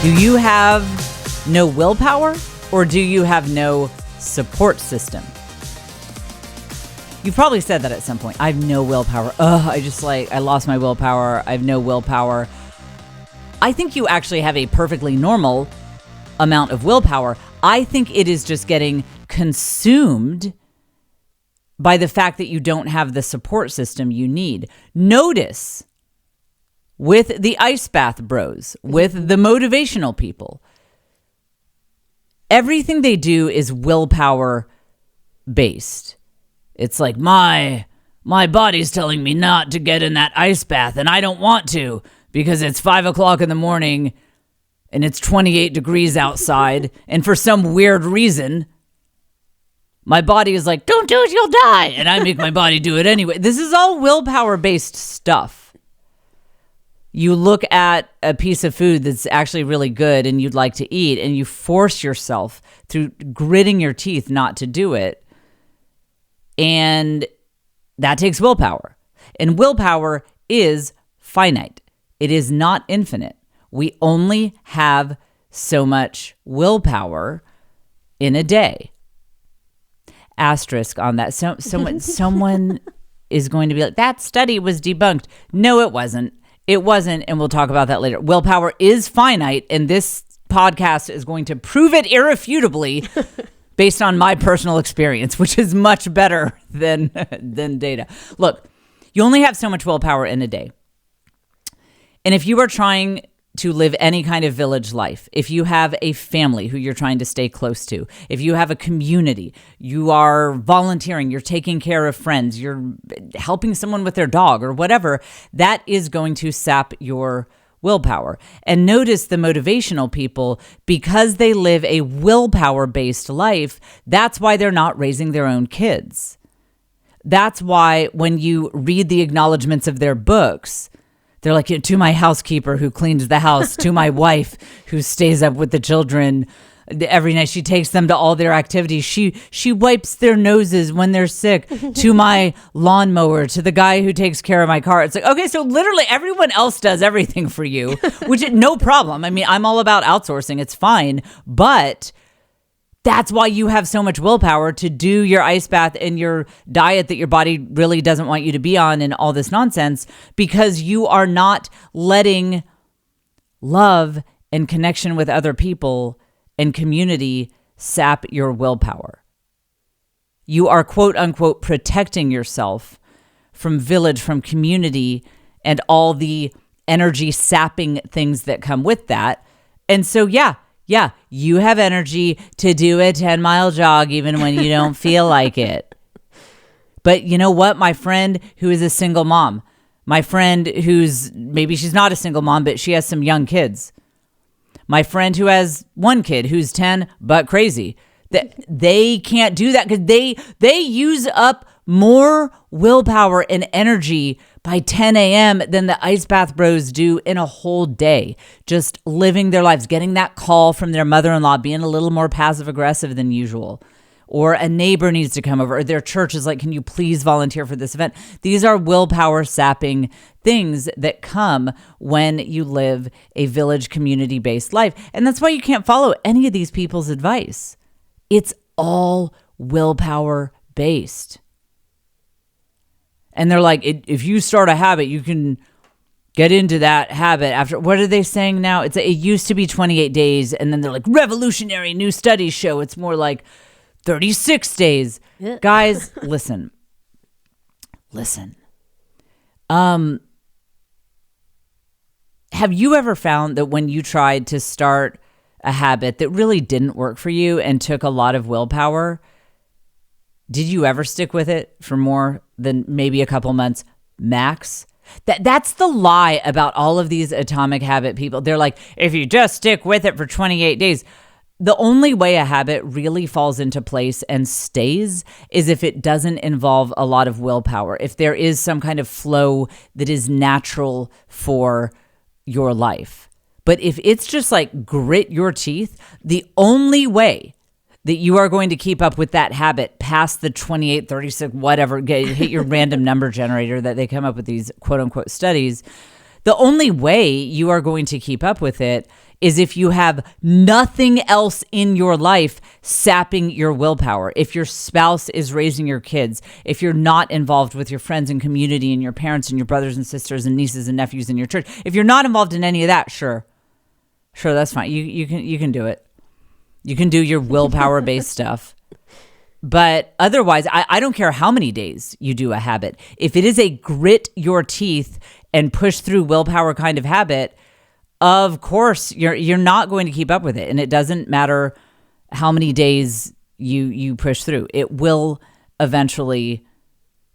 Do you have no willpower, or do you have no support system? You've probably said that at some point. I have no willpower. I lost my willpower. I have no willpower. I think you actually have a perfectly normal amount of willpower. I think it is just getting consumed by the fact that you don't have the support system you need. Notice with the ice bath bros, with the motivational people, everything they do is willpower based. It's like, my body's telling me not to get in that ice bath, and I don't want to because it's 5 o'clock in the morning and it's 28 degrees outside. And for some weird reason, my body is like, don't do it, you'll die. And I make my body do it anyway. This is all willpower-based stuff. You look at a piece of food that's actually really good and you'd like to eat, and you force yourself through gritting your teeth not to do it. And that takes willpower. And willpower is finite. It is not infinite. We only have so much willpower in a day. Asterisk on that. Someone is going to be like, that study was debunked. No, it wasn't. It wasn't, and we'll talk about that later. Willpower is finite, and this podcast is going to prove it irrefutably based on my personal experience, which is much better than data. Look, you only have so much willpower in a day. And if you are trying to live any kind of village life, if you have a family who you're trying to stay close to, if you have a community, you are volunteering, you're taking care of friends, you're helping someone with their dog or whatever, that is going to sap your willpower. And notice the motivational people, because they live a willpower-based life, that's why they're not raising their own kids. That's why when you read the acknowledgments of their books, they're like, to my housekeeper who cleans the house, to my wife who stays up with the children every night. She takes them to all their activities. She wipes their noses when they're sick. To my lawnmower, to the guy who takes care of my car. It's like, okay, so literally everyone else does everything for you, which is no problem. I mean, I'm all about outsourcing. It's fine. But that's why you have so much willpower to do your ice bath and your diet that your body really doesn't want you to be on and all this nonsense, because you are not letting love and connection with other people and community sap your willpower. You are, quote unquote, protecting yourself from village, from community, and all the energy sapping things that come with that. And so, yeah, you have energy to do a 10-mile jog even when you don't feel like it. But you know what? My friend who is a single mom, my friend who's, maybe she's not a single mom, but she has some young kids. My friend who has one kid who's 10 but crazy, that they can't do that because they use up more willpower and energy by 10 a.m. than the ice bath bros do in a whole day, just living their lives, getting that call from their mother-in-law, being a little more passive aggressive than usual, or a neighbor needs to come over, or their church is like, can you please volunteer for this event? These are willpower sapping things that come when you live a village community-based life. And that's why you can't follow any of these people's advice. It's all willpower based. And they're like, if you start a habit, you can get into that habit after, what are they saying now? It used to be 28 days. And then they're like, revolutionary new studies show it's more like 36 days. Yeah. Guys, listen. Have you ever found that when you tried to start a habit that really didn't work for you and took a lot of willpower, did you ever stick with it for more than maybe a couple months max? That's the lie about all of these atomic habit people. They're like, if you just stick with it for 28 days. The only way a habit really falls into place and stays is if it doesn't involve a lot of willpower. If there is some kind of flow that is natural for your life. But if it's just like grit your teeth, the only way that you are going to keep up with that habit past the 28, 36, whatever, hit your random number generator that they come up with these quote unquote studies. The only way you are going to keep up with it is if you have nothing else in your life sapping your willpower. If your spouse is raising your kids, if you're not involved with your friends and community and your parents and your brothers and sisters and nieces and nephews in your church, if you're not involved in any of that, sure, that's fine. You can do it. You can do your willpower-based stuff. But otherwise, I don't care how many days you do a habit. If it is a grit your teeth and push through willpower kind of habit, of course, you're not going to keep up with it. And it doesn't matter how many days you push through. It will eventually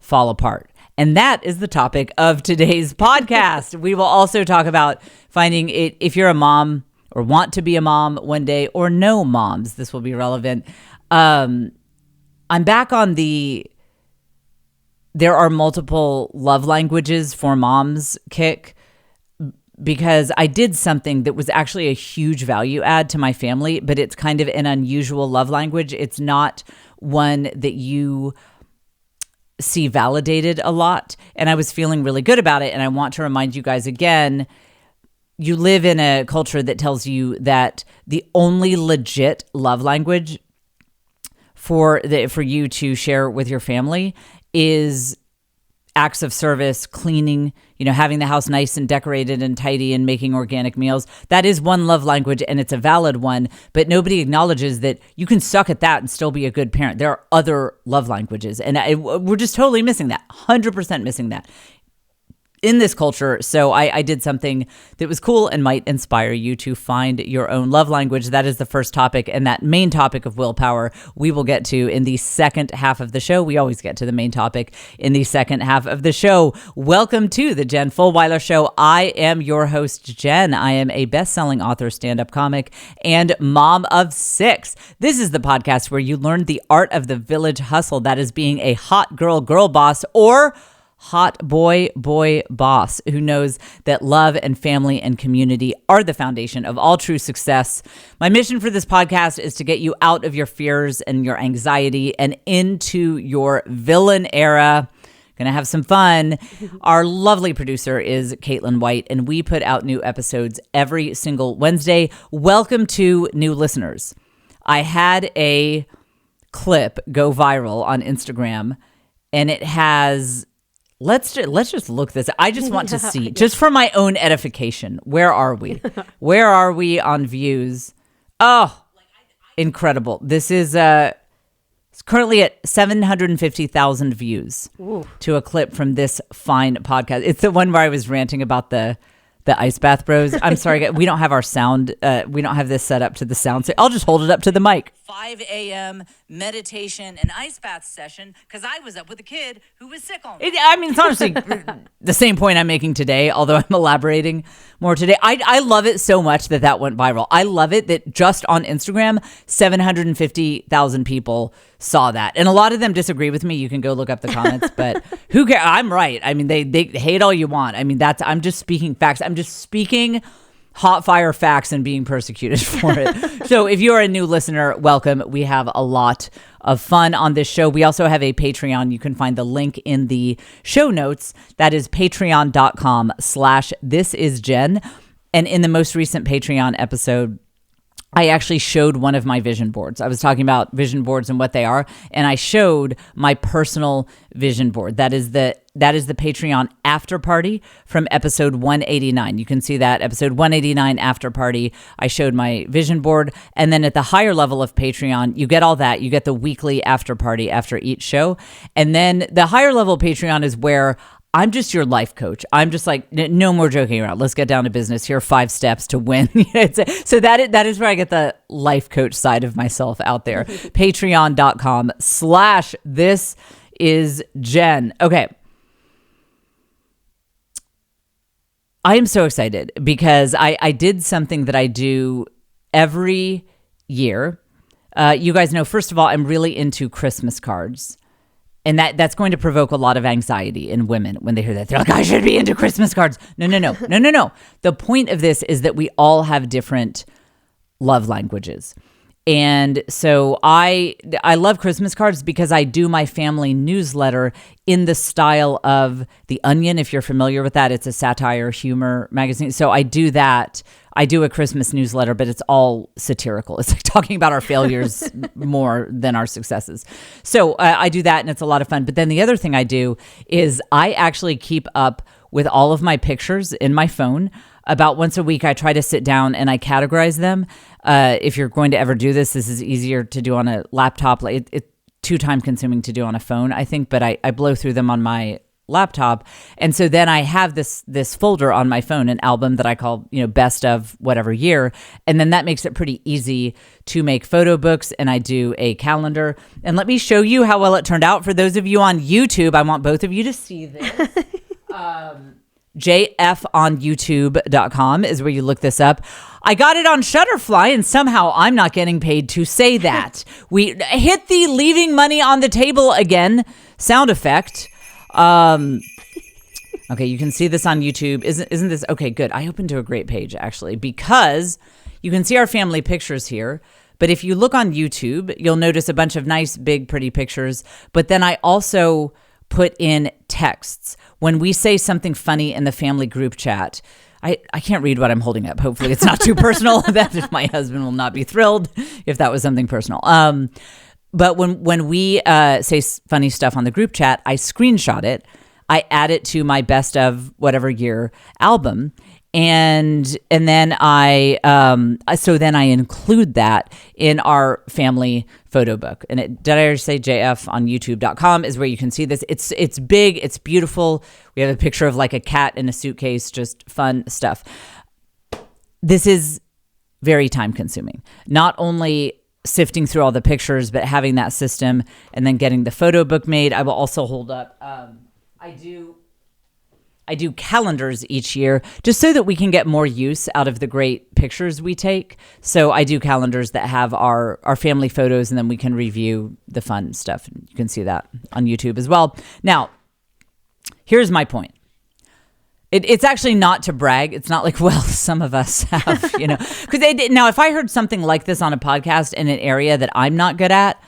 fall apart. And that is the topic of today's podcast. We will also talk about finding it, if you're a mom or want to be a mom one day, or no moms, this will be relevant. I'm back on there are multiple love languages for moms kick, because I did something that was actually a huge value add to my family, but it's kind of an unusual love language. It's not one that you see validated a lot. And I was feeling really good about it. And I want to remind you guys again, you live in a culture that tells you that the only legit love language for you to share with your family is acts of service, cleaning, having the house nice and decorated and tidy and making organic meals. That is one love language, and it's a valid one, but nobody acknowledges that you can suck at that and still be a good parent. There are other love languages, and we're just totally missing that, 100% missing that in this culture. So I did something that was cool and might inspire you to find your own love language. That is the first topic, and that main topic of willpower we will get to in the second half of the show. We always get to the main topic in the second half of the show. Welcome to the Jen Fulwiler Show. I am your host, Jen. I am a best-selling author, stand-up comic, and mom of 6. This is the podcast where you learn the art of the village hustle. That is being a hot girl boss, or hot boy boss who knows that love and family and community are the foundation of all true success. My mission for this podcast is to get you out of your fears and your anxiety and into your villain era. Gonna have some fun. Our lovely producer is Caitlin White, and we put out new episodes every single Wednesday. Welcome to new listeners. I had a clip go viral on Instagram, and it has... Let's just look this. I just want to see, just for my own edification. Where are we? Where are we on views? Oh, incredible! This is it's currently at 750,000 views. Ooh. To a clip from this fine podcast. It's the one where I was ranting about the ice bath bros. I'm sorry, we don't have our sound. We don't have this set up to the sound. So I'll just hold it up to the mic. 5 a.m. meditation and ice bath session because I was up with a kid who was sick all night. It's honestly the same point I'm making today, although I'm elaborating more today. I love it so much that went viral. I love it that just on Instagram, 750,000 people saw that. And a lot of them disagree with me. You can go look up the comments, but who cares? I'm right. They hate all you want. I'm just speaking facts. I'm just speaking hot fire facts and being persecuted for it. So if you're a new listener, welcome. We have a lot of fun on this show. We also have a Patreon. You can find the link in the show notes. That is patreon.com/thisisjen. And in the most recent Patreon episode, I actually showed one of my vision boards. I was talking about vision boards and what they are, and I showed my personal vision board. That is the Patreon after party from episode 189. You can see that episode 189 after party. I showed my vision board, and then at the higher level of Patreon, you get all that. You get the weekly after party after each show, and then the higher level Patreon is where I'm just your life coach. I'm just like, no more joking around. Let's get down to business. Here are 5 steps to win. So that is where I get the life coach side of myself out there. Patreon.com/thisisjen. Okay. I am so excited because I did something that I do every year. You guys know, first of all, I'm really into Christmas cards. And that's going to provoke a lot of anxiety in women when they hear that. They're like, I should be into Christmas cards. No. The point of this is that we all have different love languages. And so I love Christmas cards because I do my family newsletter in the style of The Onion. If you're familiar with that, it's a satire humor magazine. So I do that. I do a Christmas newsletter, but it's all satirical. It's like talking about our failures more than our successes. So I do that, and it's a lot of fun. But then the other thing I do is I actually keep up with all of my pictures in my phone. About once a week, I try to sit down and I categorize them. If you're going to ever do this, this is easier to do on a laptop. It's too time consuming to do on a phone, I think, but I blow through them on my laptop. And so then I have this folder on my phone, an album that I call, best of whatever year. And then that makes it pretty easy to make photo books. And I do a calendar. And let me show you how well it turned out. For those of you on YouTube, I want both of you to see this. jfonyoutube.com is where you look this up. I got it on Shutterfly, and somehow I'm not getting paid to say that. We hit the leaving money on the table again sound effect. Okay, you can see this on YouTube. Isn't this okay? Good. I opened to a great page actually, because you can see our family pictures here. But if you look on YouTube, you'll notice a bunch of nice, big, pretty pictures. But then I also put in texts. When we say something funny in the family group chat, I can't read what I'm holding up. Hopefully it's not too personal. That my husband will not be thrilled if that was something personal. But when we say funny stuff on the group chat, I screenshot it. I add it to my best of whatever year album. And then I include that in our family photo book. And did I already say jfonyoutube.com is where you can see this. It's big, it's beautiful. We have a picture of like a cat in a suitcase, just fun stuff. This is very time consuming. Not only sifting through all the pictures, but having that system and then getting the photo book made. I will also hold up, I do calendars each year just so that we can get more use out of the great pictures we take. So I do calendars that have our family photos, and then we can review the fun stuff. You can see that on YouTube as well. Now, here's my point. It's actually not to brag. It's not like, well, some of us have, because now if I heard something like this on a podcast in an area that I'm not good at,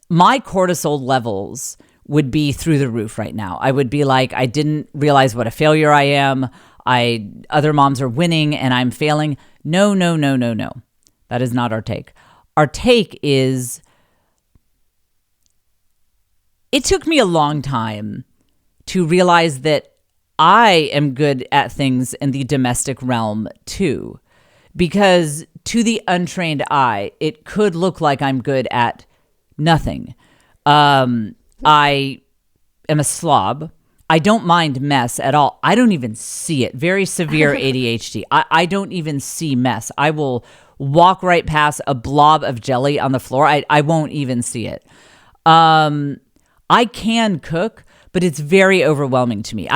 my cortisol levels would be through the roof right now. I would be like, I didn't realize what a failure I am. Other moms are winning and I'm failing. No. That is not our take. Our take is, it took me a long time to realize that I am good at things in the domestic realm too, because to the untrained eye, it could look like I'm good at nothing. I am a slob. I don't mind mess at all. I don't even see it. Very severe ADHD. I don't even see mess. I will walk right past a blob of jelly on the floor. I won't even see it. I can cook, but it's very overwhelming to me.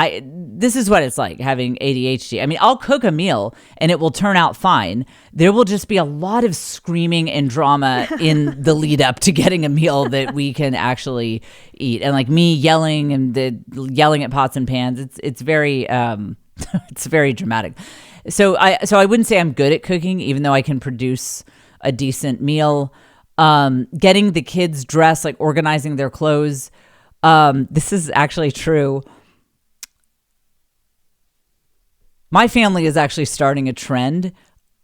This is what it's like having ADHD. I mean, I'll cook a meal and it will turn out fine. There will just be a lot of screaming and drama in the lead up to getting a meal that we can actually eat. And like me yelling and yelling at pots and pans. It's very it's very dramatic. So I wouldn't say I'm good at cooking, even though I can produce a decent meal. Getting the kids dressed, like organizing their clothes. This is actually true. My family is actually starting a trend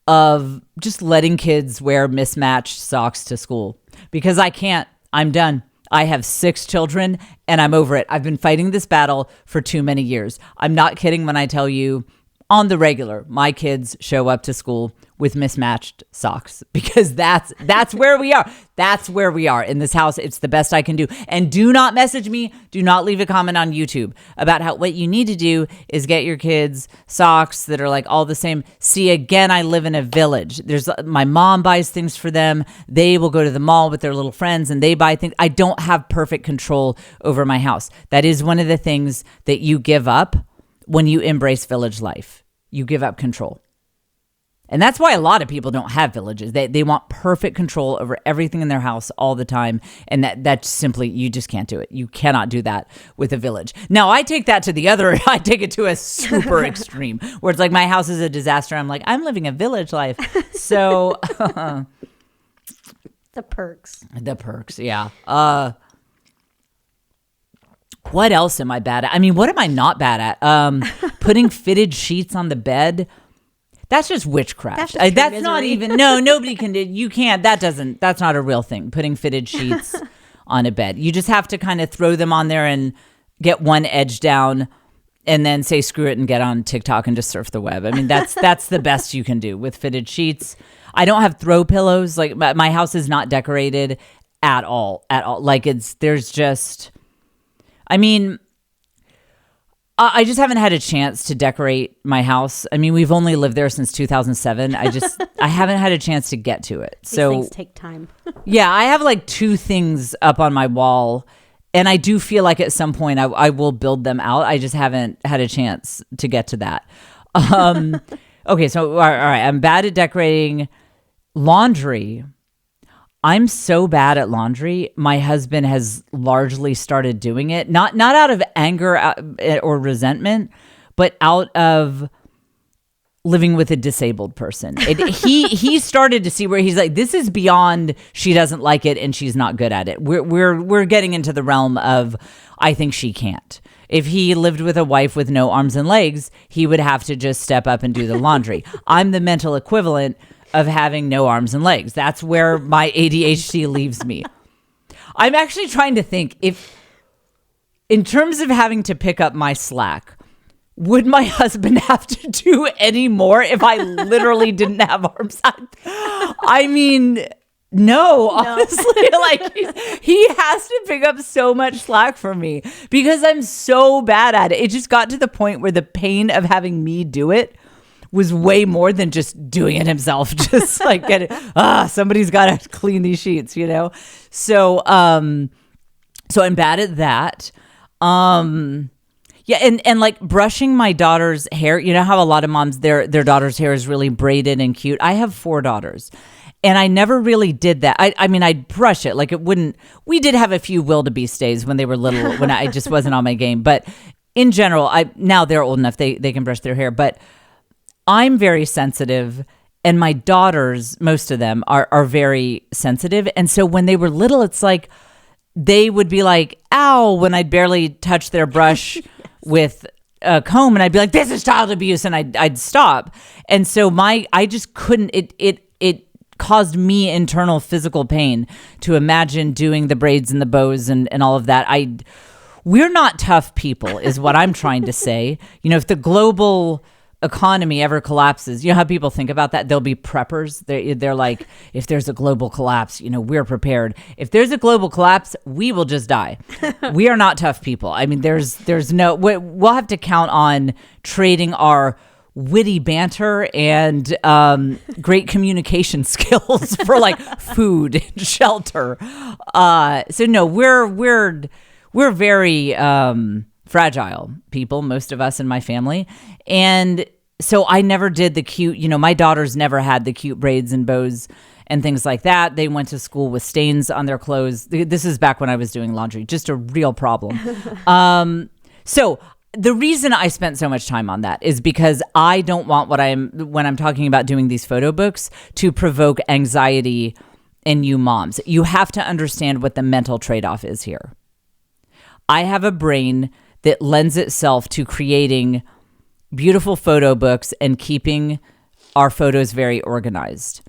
of just letting kids wear mismatched socks to school because I can't. I'm done. I have 6 children and I'm over it. I've been fighting this battle for too many years. I'm not kidding when I tell you on the regular, my kids show up to school with mismatched socks because that's where we are. That's where we are in this house. It's the best I can do. And do not message me. Do not leave a comment on YouTube about how what you need to do is get your kids socks that are like all the same. See, again, I live in a village. My mom buys things for them. They will go to the mall with their little friends and they buy things. I don't have perfect control over my house. That is one of the things that you give up when you embrace village life. You give up control. And that's why a lot of people don't have villages. They want perfect control over everything in their house all the time. And that's simply, you just can't do it. You cannot do that with a village. Now, I take that to I take it to a super extreme where it's like my house is a disaster. I'm like, I'm living a village life. So. The perks. Yeah. What else am I bad at? I mean, what am I not bad at? Putting fitted sheets on the bed. That's just witchcraft. That's just That's not even, no, nobody can do, you can't, that's not a real thing, putting fitted sheets on a bed. You just have to kind of throw them on there and get one edge down and then say screw it and get on TikTok and just surf the web. I mean, that's the best you can do with fitted sheets. I don't have throw pillows. Like my house is not decorated at all. Like there's just, I mean, I just haven't had a chance to decorate my house. I mean, we've only lived there since 2007. I haven't had a chance to get to it. These things take time. Yeah, I have like 2 things up on my wall, and I do feel like at some point I will build them out. I just haven't had a chance to get to that. Okay, so all right, I'm bad at decorating. Laundry. I'm so bad at laundry. My husband has largely started doing it, not out of anger or resentment, but out of living with a disabled person. He started to see where he's like, this is beyond she doesn't like it and she's not good at it. We're getting into the realm of I think she can't. If he lived with a wife with no arms and legs, he would have to just step up and do the laundry. I'm the mental equivalent of having no arms and legs. That's where my ADHD leaves me. I'm actually trying to think if, in terms of having to pick up my slack, would my husband have to do any more if I literally didn't have arms? I mean, no, honestly, like he has to pick up so much slack for me because I'm so bad at it. It just got to the point where the pain of having me do it was way more than just doing it himself. Just like somebody's got to clean these sheets, you know? So I'm bad at that. Yeah. And like brushing my daughter's hair, you know how a lot of moms, their daughter's hair is really braided and cute. I have 4 daughters and I never really did that. I mean, I'd brush it like it wouldn't, we did have a few wildebeest days when they were little, when I just wasn't on my game. But in general, now they're old enough, they can brush their hair, but I'm very sensitive, and my daughters, most of them, are very sensitive. And so when they were little, it's like they would be like, ow, when I'd barely touch their brush yes. with a comb, and I'd be like, this is child abuse, and I'd stop. And so I just couldn't, it caused me internal physical pain to imagine doing the braids and the bows and all of that. We're not tough people is what I'm trying to say. You know, if the global economy ever collapses, you know how people think about that? They'll be preppers. They're like, if there's a global collapse, you know, we're prepared. If there's a global collapse, we will just die. We are not tough people. I mean, there's no, we'll have to count on trading our witty banter and great communication skills for like food and shelter. So no, we're very fragile people, most of us in my family. And so I never did the cute, you know, my daughters never had the cute braids and bows and things like that. They went to school with stains on their clothes. This is back when I was doing laundry, just a real problem. So the reason I spent so much time on that is because I don't want when I'm talking about doing these photo books to provoke anxiety in you moms. You have to understand what the mental trade-off is here. I have a brain that lends itself to creating beautiful photo books and keeping our photos very organized.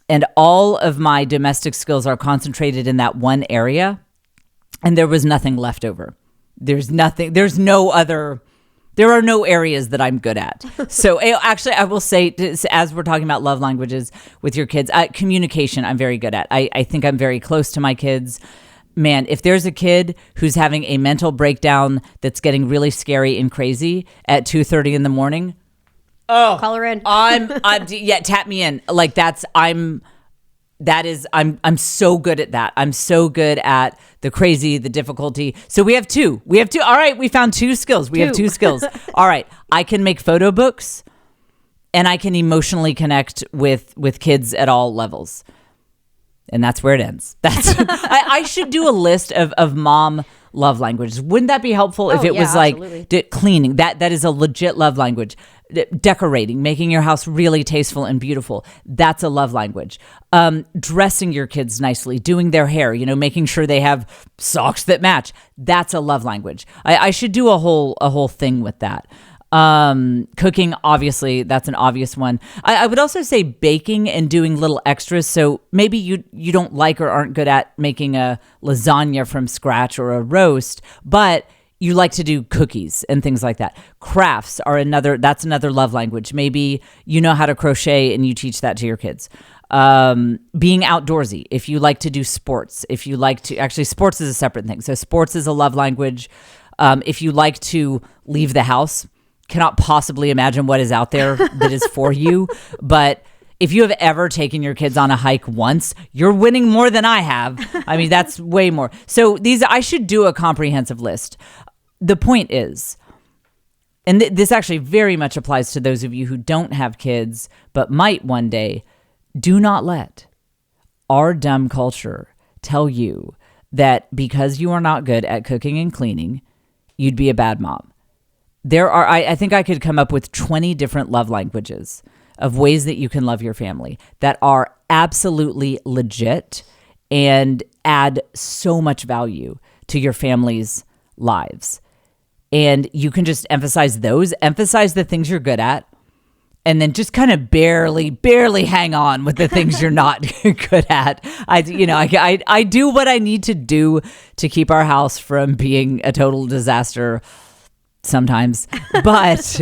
And all of my domestic skills are concentrated in that one area, and there was nothing left over. There are no areas that I'm good at. So actually, I will say, as we're talking about love languages with your kids, communication, I'm very good at. I think I'm very close to my kids. Man, if there's a kid who's having a mental breakdown that's getting really scary and crazy at 2:30 in the morning, call her in. Tap me in. Like I'm so good at that. I'm so good at the crazy, the difficulty. So we have two. All right, we found 2 skills. We have 2 skills. All right, I can make photo books, and I can emotionally connect with kids at all levels. And that's where it ends. I should do a list of mom love languages. Wouldn't that be helpful if it was like cleaning? That is a legit love language. Decorating, making your house really tasteful and beautiful. That's a love language. Dressing your kids nicely, doing their hair, you know, making sure they have socks that match. That's a love language. I should do a whole thing with that. Cooking, obviously, that's an obvious one. I would also say baking and doing little extras. So maybe you don't like or aren't good at making a lasagna from scratch or a roast, but you like to do cookies and things like that. Crafts are that's another love language. Maybe you know how to crochet and you teach that to your kids. Being outdoorsy. If you like to do sports, actually sports is a separate thing. So sports is a love language. If you like to leave the house, cannot possibly imagine what is out there that is for you. But if you have ever taken your kids on a hike once, you're winning more than I have. I mean, that's way more. So I should do a comprehensive list. The point is, and this actually very much applies to those of you who don't have kids, but might one day, do not let our dumb culture tell you that because you are not good at cooking and cleaning, you'd be a bad mom. I think I could come up with 20 different love languages of ways that you can love your family that are absolutely legit and add so much value to your family's lives. And you can just emphasize the things you're good at, and then just kind of barely hang on with the things you're not good at. I do what I need to do to keep our house from being a total disaster sometimes, but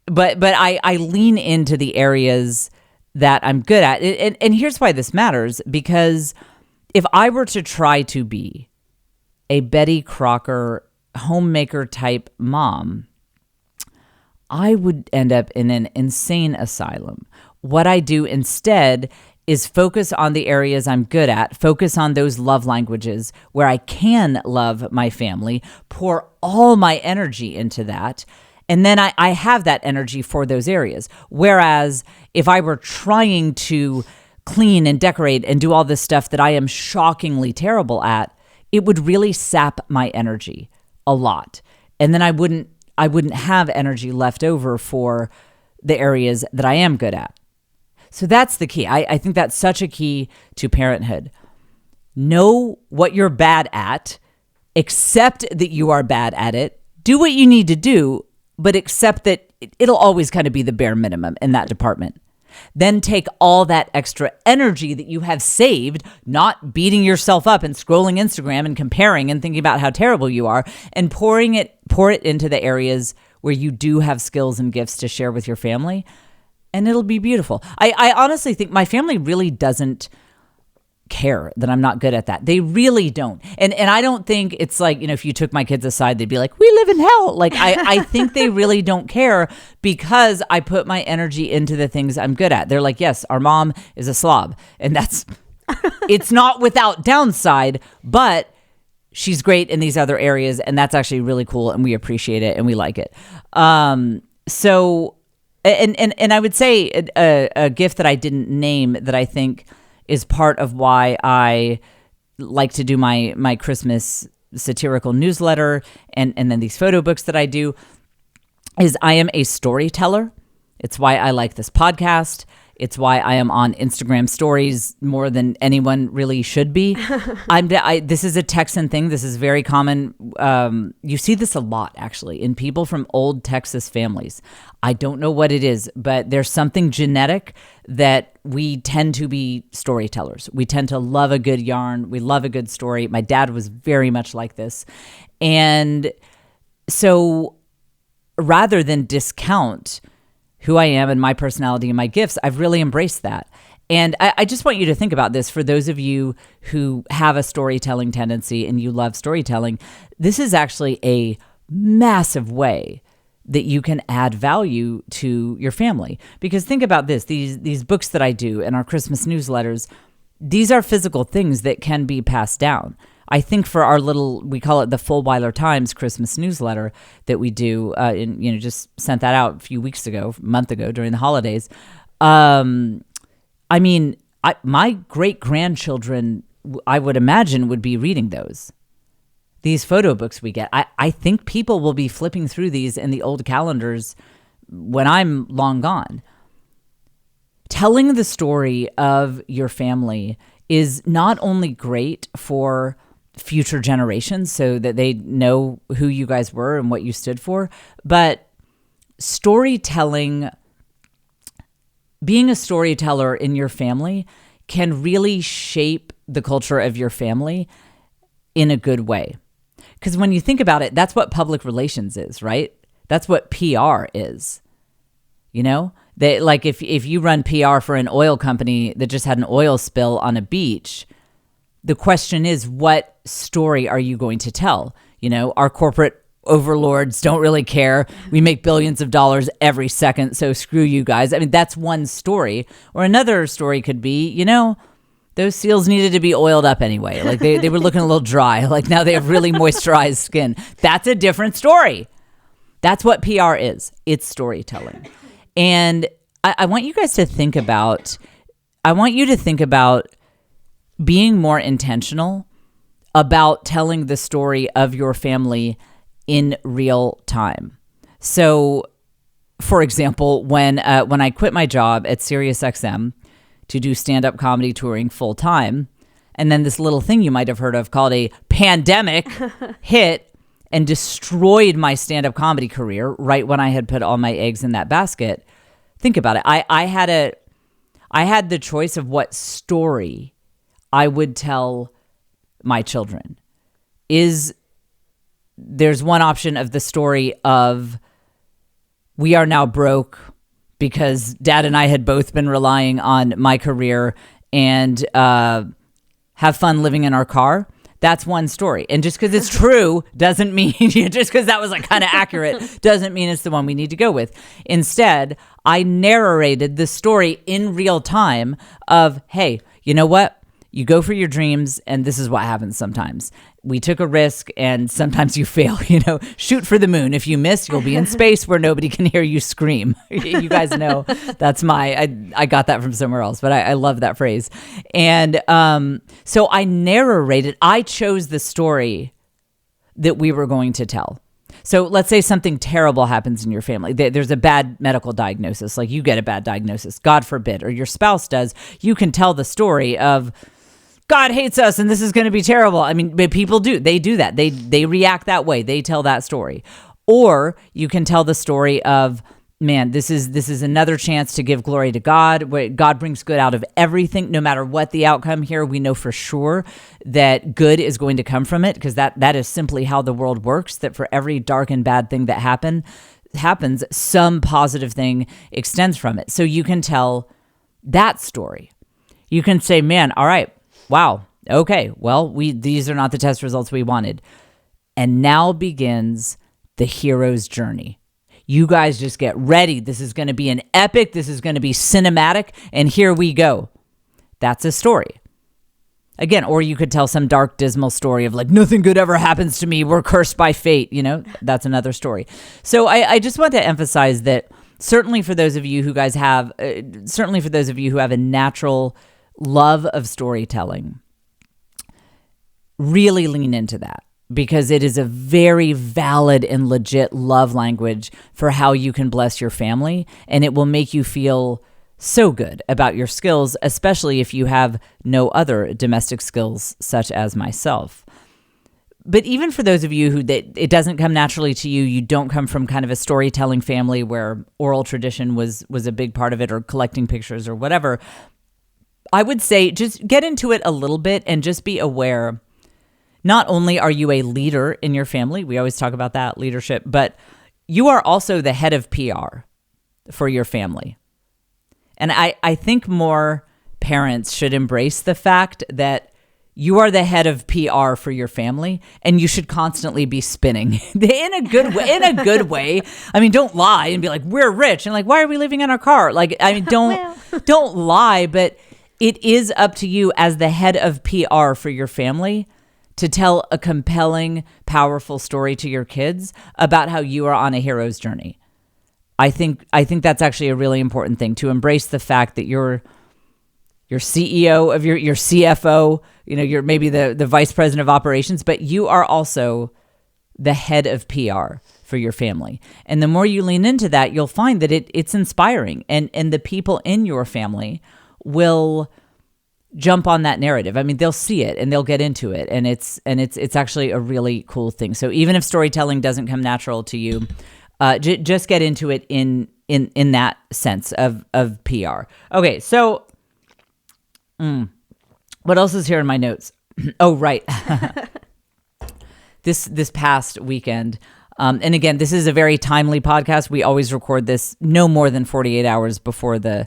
I lean into the areas that I'm good at. And here's why this matters, because if I were to try to be a Betty Crocker homemaker type mom, I would end up in an insane asylum. What I do instead is focus on the areas I'm good at, focus on those love languages where I can love my family, pour all my energy into that, and then I have that energy for those areas. Whereas if I were trying to clean and decorate and do all this stuff that I am shockingly terrible at, it would really sap my energy a lot. And then I wouldn't have energy left over for the areas that I am good at. So that's the key. I think that's such a key to parenthood. Know what you're bad at, accept that you are bad at it, do what you need to do, but accept that it'll always kind of be the bare minimum in that department. Then take all that extra energy that you have saved, not beating yourself up and scrolling Instagram and comparing and thinking about how terrible you are, and pour it into the areas where you do have skills and gifts to share with your family, and it'll be beautiful. I honestly think my family really doesn't care that I'm not good at that. They really don't. And I don't think it's like, if you took my kids aside, they'd be like, we live in hell. Like, I think they really don't care because I put my energy into the things I'm good at. They're like, yes, our mom is a slob. And it's not without downside, but she's great in these other areas. And that's actually really cool. And we appreciate it and we like it. So I would say a gift that I didn't name that I think is part of why I like to do my Christmas satirical newsletter and then these photo books that I do is I am a storyteller. It's why I like this podcast. It's why I am on Instagram stories more than anyone really should be. This is a Texan thing. This is very common. You see this a lot, actually, in people from old Texas families. I don't know what it is, but there's something genetic that we tend to be storytellers. We tend to love a good yarn. We love a good story. My dad was very much like this. And so rather than discount who I am and my personality and my gifts, I've really embraced that. And I just want you to think about this for those of you who have a storytelling tendency and you love storytelling. This is actually a massive way that you can add value to your family. Because think about this, these books that I do and our Christmas newsletters, these are physical things that can be passed down. I think for our we call it the Fulwiler Times Christmas newsletter that we do, just sent that out a month ago during the holidays. My great-grandchildren, I would imagine, would be reading those. These photo books we get. I think people will be flipping through these in the old calendars when I'm long gone. Telling the story of your family is not only great for future generations so that they know who you guys were and what you stood for, but storytelling, being a storyteller in your family can really shape the culture of your family in a good way. Because when you think about it, that's what public relations is, right? That's what PR is. You know, like if you run PR for an oil company that just had an oil spill on a beach, the question is, what story are you going to tell? You know, our corporate overlords don't really care. We make billions of dollars every second, so screw you guys. I mean, that's one story. Or another story could be, you know, those seals needed to be oiled up anyway. Like they were looking a little dry. Like now they have really moisturized skin. That's a different story. That's what PR is. It's storytelling. And I want you guys to think about, being more intentional about telling the story of your family in real time. So, for example, when I quit my job at SiriusXM to do stand-up comedy touring full time, and then this little thing you might have heard of called a pandemic hit and destroyed my stand-up comedy career right when I had put all my eggs in that basket. Think about it. I had the choice of what story I would tell my children. There's one option of the story of we are now broke because Dad and I had both been relying on my career and have fun living in our car. That's one story. And just because it's true doesn't mean, just because that was like kind of accurate, doesn't mean it's the one we need to go with. Instead, I narrated the story in real time of, hey, you know what? You go for your dreams, and this is what happens sometimes. We took a risk, and sometimes you fail. You know, shoot for the moon. If you miss, you'll be in space where nobody can hear you scream. You guys know that's I got that from somewhere else, but I love that phrase. And so I chose the story that we were going to tell. So let's say something terrible happens in your family. There's a bad medical diagnosis, like you get a bad diagnosis, God forbid, or your spouse does. You can tell the story of, God hates us and this is going to be terrible. I mean, but people do. They do that. They react that way. They tell that story. Or you can tell the story of, man, this is another chance to give glory to God. Where God brings good out of everything, no matter what the outcome here. We know for sure that good is going to come from it, because that is simply how the world works, that for every dark and bad thing that happens, some positive thing extends from it. So you can tell that story. You can say, man, all right, wow, okay, well, these are not the test results we wanted. And now begins the hero's journey. You guys just get ready. This is going to be an epic. This is going to be cinematic. And here we go. That's a story. Again, or you could tell some dark, dismal story of like, nothing good ever happens to me. We're cursed by fate. You know, that's another story. So I just want to emphasize that certainly for those of you who have a natural love of storytelling, really lean into that, because it is a very valid and legit love language for how you can bless your family, and it will make you feel so good about your skills, especially if you have no other domestic skills such as myself. But even for those of you who it doesn't come naturally to you, you don't come from kind of a storytelling family where oral tradition was a big part of it, or collecting pictures or whatever, I would say just get into it a little bit and just be aware. Not only are you a leader in your family, we always talk about that, leadership, but you are also the head of PR for your family. And I think more parents should embrace the fact that you are the head of PR for your family, and you should constantly be spinning in a good way. In a good way. I mean, don't lie and be like, we're rich, and like, why are we living in our car? Like, I mean, don't lie, but it is up to you as the head of PR for your family to tell a compelling, powerful story to your kids about how you are on a hero's journey. I think that's actually a really important thing, to embrace the fact that you're CEO of your CFO, you know, you're maybe the vice president of operations, but you are also the head of PR for your family. And the more you lean into that, you'll find that it's inspiring, and the people in your family will jump on that narrative. I mean, they'll see it and they'll get into it, and it's actually a really cool thing. So even if storytelling doesn't come natural to you, just get into it in that sense of PR. Okay, so what else is here in my notes? Oh, right. This past weekend, and again, this is a very timely podcast. We always record this no more than 48 hours before the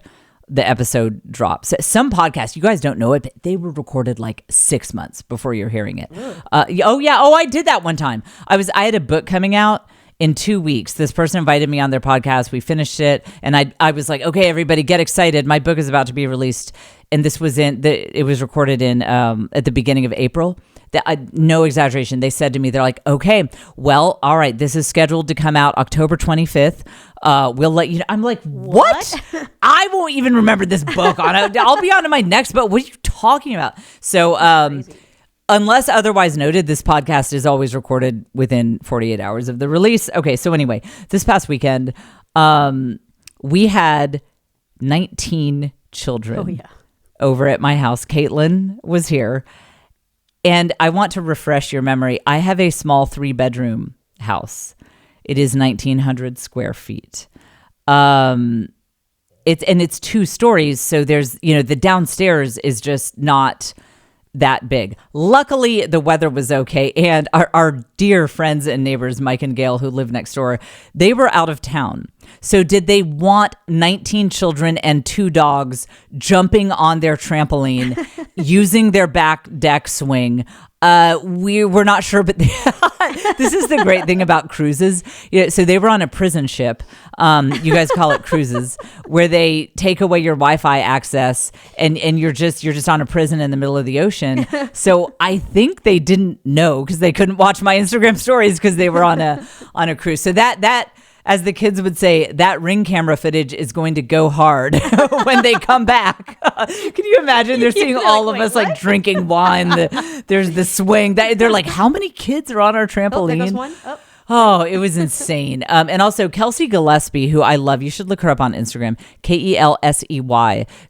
episode drops. Some podcasts, you guys don't know it, but they were recorded like 6 months before you're hearing it. I did that one time. I had a book coming out in 2 weeks. This person invited me on their podcast. We finished it, and I was like, okay, everybody get excited. My book is about to be released. And this was it was recorded in at the beginning of April. No exaggeration. They said to me, they're like, okay, well, all right, this is scheduled to come out October 25th. We'll let you know. I'm like, what? I won't even remember this book. I'll be on to my next book. What are you talking about? So unless otherwise noted, this podcast is always recorded within 48 hours of the release. Okay, so anyway, this past weekend, we had 19 children over at my house. Caitlin was here. And I want to refresh your memory. I have a small 3-bedroom house. It is 1,900 square feet. It's 2 stories. So there's, the downstairs is just not that big. Luckily, the weather was okay. And our dear friends and neighbors, Mike and Gail, who live next door, they were out of town. So did they want 19 children and 2 dogs jumping on their trampoline, using their back deck swing? We were not sure, but this is the great thing about cruises. So they were on a prison ship. You guys call it cruises, where they take away your Wi-Fi access and you're just on a prison in the middle of the ocean. So I think they didn't know because they couldn't watch my Instagram stories because they were on a cruise. So that as the kids would say, that Ring camera footage is going to go hard when they come back. Can you imagine? They're seeing all of us like drinking wine. There's the swing. They're like, how many kids are on our trampoline? Oh, there goes one. Oh, it was insane. And also Kelsey Gillespie, who I love. You should look her up on Instagram. Kelsey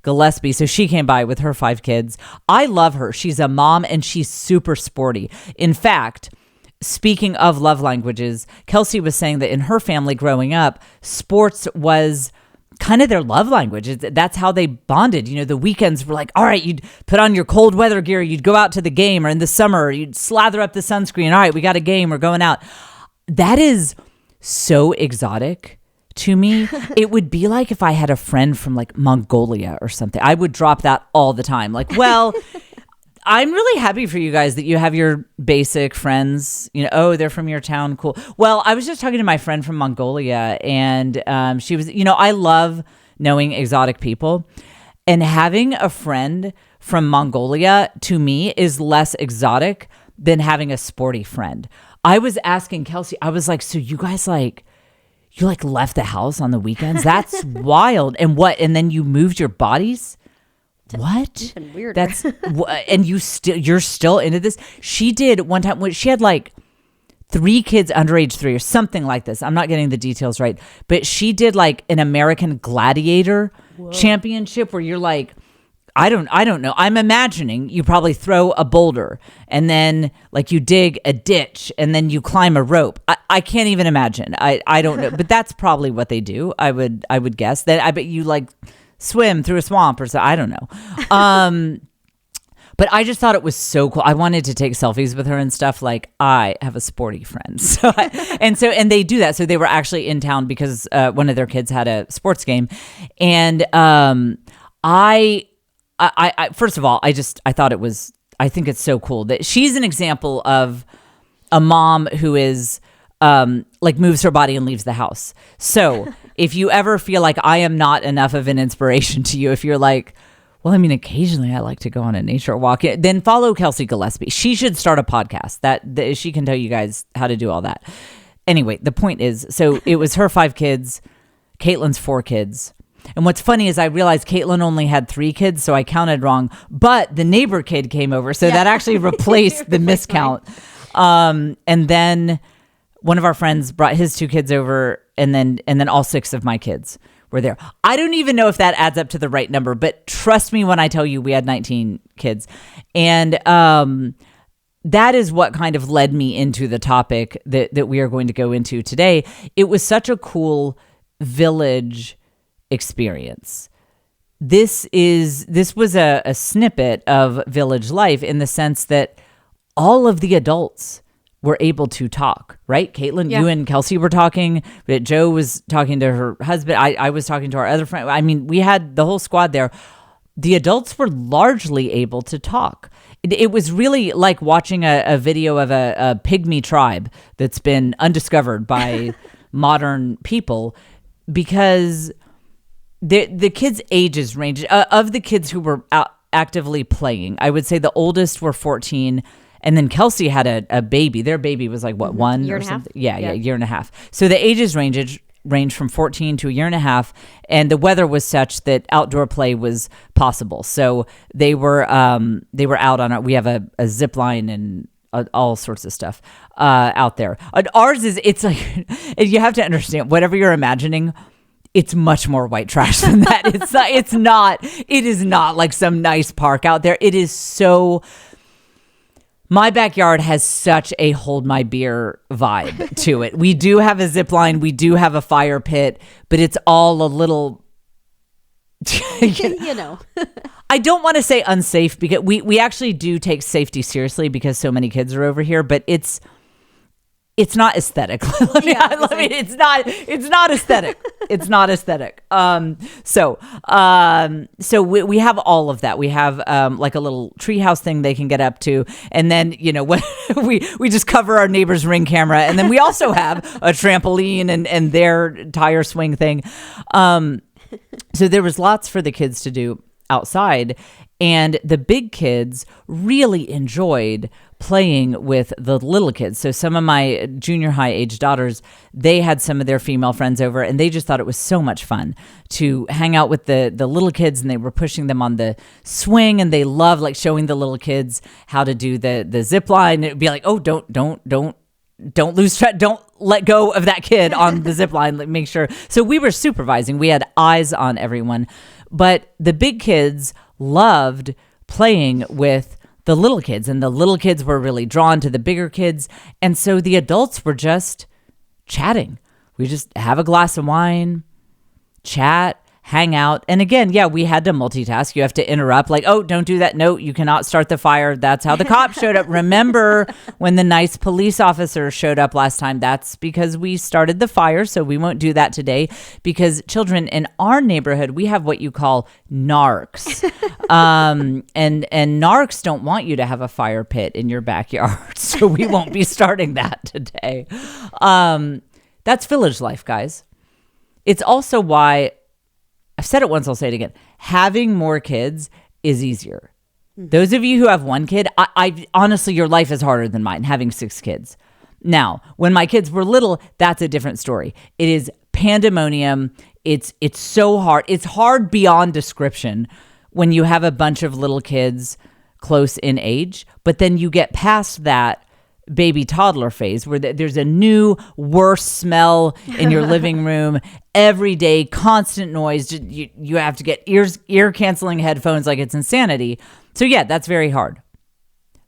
Gillespie. So she came by with her 5 kids. I love her. She's a mom and she's super sporty. In fact, speaking of love languages, Kelsey was saying that in her family growing up, sports was kind of their love language. That's how they bonded. The weekends were like, all right, you'd put on your cold weather gear, you'd go out to the game, or in the summer, you'd slather up the sunscreen. All right, we got a game, we're going out. That is so exotic to me. It would be like if I had a friend from like Mongolia or something. I would drop that all the time. Like, well, I'm really happy for you guys that you have your basic friends, they're from your town. Cool. Well, I was just talking to my friend from Mongolia and she was, I love knowing exotic people, and having a friend from Mongolia to me is less exotic than having a sporty friend. I was asking Kelsey, I was like, so you guys you left the house on the weekends? That's wild. And what? And then you moved your bodies? What? Even weirder. That's and you're still into this. She did one time when she had like 3 kids under age 3 or something like this. I'm not getting the details right, but she did like an American Gladiator championship where you're like, I don't know. I'm imagining you probably throw a boulder and then like you dig a ditch and then you climb a rope. I can't even imagine. I don't know, but that's probably what they do. I would guess that. I bet you like swim through a swamp or so. I don't know. But I just thought it was so cool. I wanted to take selfies with her and stuff. Like, I have a sporty friend. And they do that. So they were actually in town because one of their kids had a sports game. And I first of all, I think it's so cool that she's an example of a mom who is like moves her body and leaves the house. So if you ever feel like I am not enough of an inspiration to you, if you're like, well, I mean, occasionally I like to go on a nature walk, then follow Kelsey Gillespie. She should start a podcast that she can tell you guys how to do all that. Anyway, the point is, so it was her 5 kids, Caitlin's 4 kids. And what's funny is I realized Caitlin only had 3 kids, so I counted wrong. But the neighbor kid came over, so that actually replaced the miscount. And then one of our friends brought his 2 kids over, and then all 6 of my kids were there. I don't even know if that adds up to the right number, but trust me when I tell you we had 19 kids. And that is what kind of led me into the topic that we are going to go into today. It was such a cool village experience. This was a snippet of village life in the sense that all of the adults were able to talk, right? Caitlin, you and Kelsey were talking. Joe was talking to her husband. I was talking to our other friend. I mean, we had the whole squad there. The adults were largely able to talk. It was really like watching a video of a pygmy tribe that's been undiscovered by modern people, because the kids' ages range. Of the kids who were actively playing, I would say the oldest were 14. And then Kelsey had a baby. Their baby was like, what, 1 year or and a half? something? Yeah, year and a half. So the ages range from 14 to a year and a half. And the weather was such that outdoor play was possible. So they were out on it. We have a zip line and all sorts of stuff out there. Ours it's like, you have to understand, whatever you're imagining, it's much more white trash than that. It is not like some nice park out there. It is so... My backyard has such a hold my beer vibe to it. We do have a zip line. We do have a fire pit, but it's all a little, you know. I don't want to say unsafe, because we actually do take safety seriously because so many kids are over here, but it's not aesthetic. It's not aesthetic. It's not aesthetic. So we have all of that. We have like a little treehouse thing they can get up to, and then we just cover our neighbor's Ring camera, and then we also have a trampoline and their tire swing thing. So there was lots for the kids to do outside, and the big kids really enjoyed playing with the little kids. So some of my junior high age daughters, they had some of their female friends over, and they just thought it was so much fun to hang out with the little kids, and they were pushing them on the swing, and they loved like showing the little kids how to do the zip line. It'd be like, oh, don't lose track. Don't let go of that kid on the zip line. Like, make sure. So we were supervising. We had eyes on everyone, but the big kids loved playing with the little kids, and the little kids were really drawn to the bigger kids. And so the adults were just chatting. We just have a glass of wine, chat, hang out. And again, we had to multitask. You have to interrupt, like, oh, don't do that. No, you cannot start the fire. That's how the cops showed up. Remember when the nice police officer showed up last time? That's because we started the fire. So we won't do that today, because children in our neighborhood, we have what you call narcs. And narcs don't want you to have a fire pit in your backyard. So we won't be starting that today. That's village life, guys. It's also why, I've said it once, I'll say it again. Having more kids is easier. Those of you who have one kid, I honestly, your life is harder than mine, having 6 kids. Now, when my kids were little, that's a different story. It is pandemonium. It's so hard. It's hard beyond description when you have a bunch of little kids close in age, but then you get past that baby toddler phase where there's a new worse smell in your living room every day, constant noise. You have to get ear canceling headphones, like it's insanity. So that's very hard.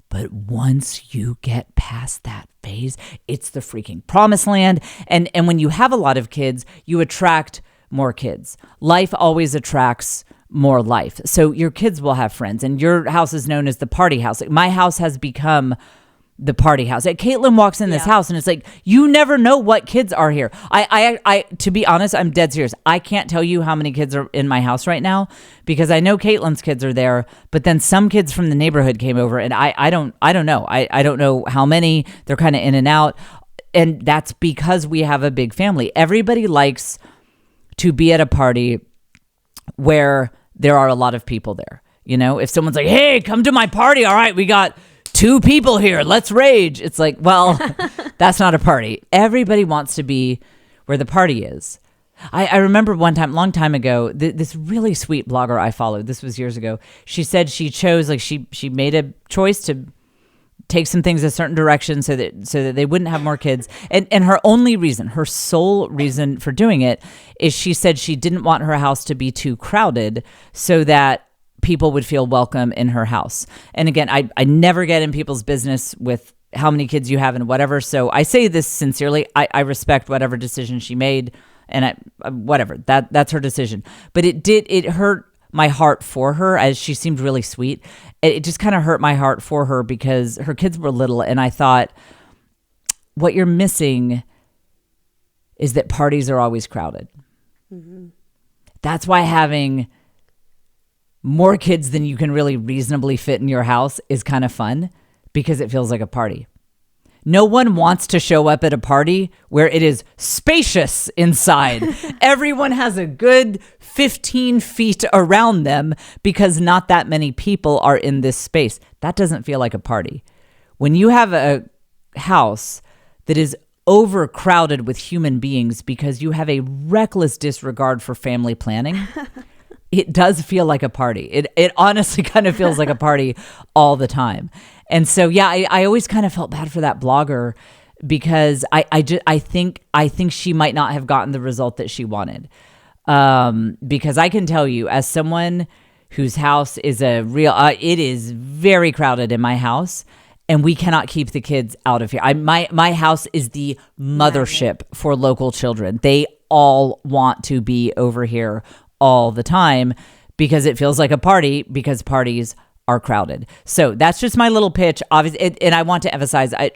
But once you get past that phase, it's the freaking promised land. And when you have a lot of kids, you attract more kids. Life always attracts more life. So your kids will have friends, and your house is known as the party house. Like, my house has become the party house. Caitlin walks in this house and it's like, you never know what kids are here. I to be honest, I'm dead serious. I can't tell you how many kids are in my house right now, because I know Caitlin's kids are there, but then some kids from the neighborhood came over, and I don't know. I don't know how many. They're kind of in and out. And that's because we have a big family. Everybody likes to be at a party where there are a lot of people there. If someone's like, hey, come to my party. All right, we got 2 people here, let's rage. It's like, well, that's not a party. Everybody wants to be where the party is. I remember one time, long time ago, this really sweet blogger I followed, this was years ago, she said she chose, like she made a choice to take some things a certain direction so that they wouldn't have more kids. And her only reason, her sole reason for doing it, is she said she didn't want her house to be too crowded, so that people would feel welcome in her house. And again, I never get in people's business with how many kids you have and whatever. So I say this sincerely. I respect whatever decision she made, and whatever, that's her decision. But it hurt my heart for her, as she seemed really sweet. It just kind of hurt my heart for her because her kids were little, and I thought, what you're missing is that parties are always crowded. Mm-hmm. That's why having more kids than you can really reasonably fit in your house is kind of fun, because it feels like a party. No one wants to show up at a party where it is spacious inside. Everyone has a good 15 feet around them because not that many people are in this space. That doesn't feel like a party. When you have a house that is overcrowded with human beings because you have a reckless disregard for family planning, it does feel like a party. It honestly kind of feels like a party all the time. And so, yeah, I always kind of felt bad for that blogger because I think she might not have gotten the result that she wanted. Because I can tell you, as someone whose house is it is very crowded in my house, and we cannot keep the kids out of here. My house is the mothership for local children. They all want to be over here all the time because it feels like a party, because parties are crowded. So that's just my little pitch. Obviously, and I want to emphasize, I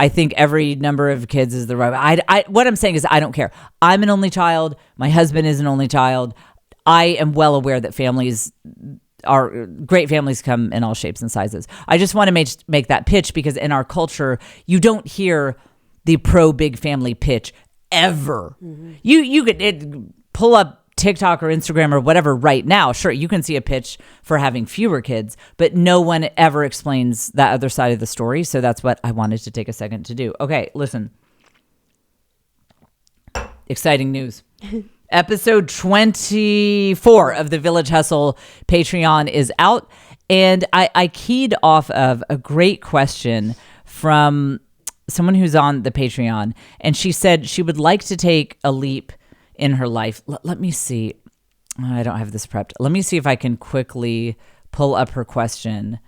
think every number of kids is the right. What I'm saying is, I don't care. I'm an only child. My husband is an only child. I am well aware that great families come in all shapes and sizes. I just want to make that pitch because in our culture, you don't hear the pro big family pitch ever. Mm-hmm. You could pull up TikTok or Instagram or whatever right now. Sure, you can see a pitch for having fewer kids, but no one ever explains that other side of the story. So that's what I wanted to take a second to do. Okay, listen. Exciting news. Episode 24 of the Village Hustle Patreon is out. And I keyed off of a great question from someone who's on the Patreon. And she said she would like to take a leap in her life. Let me see. I don't have this prepped. Let me see if I can quickly pull up her question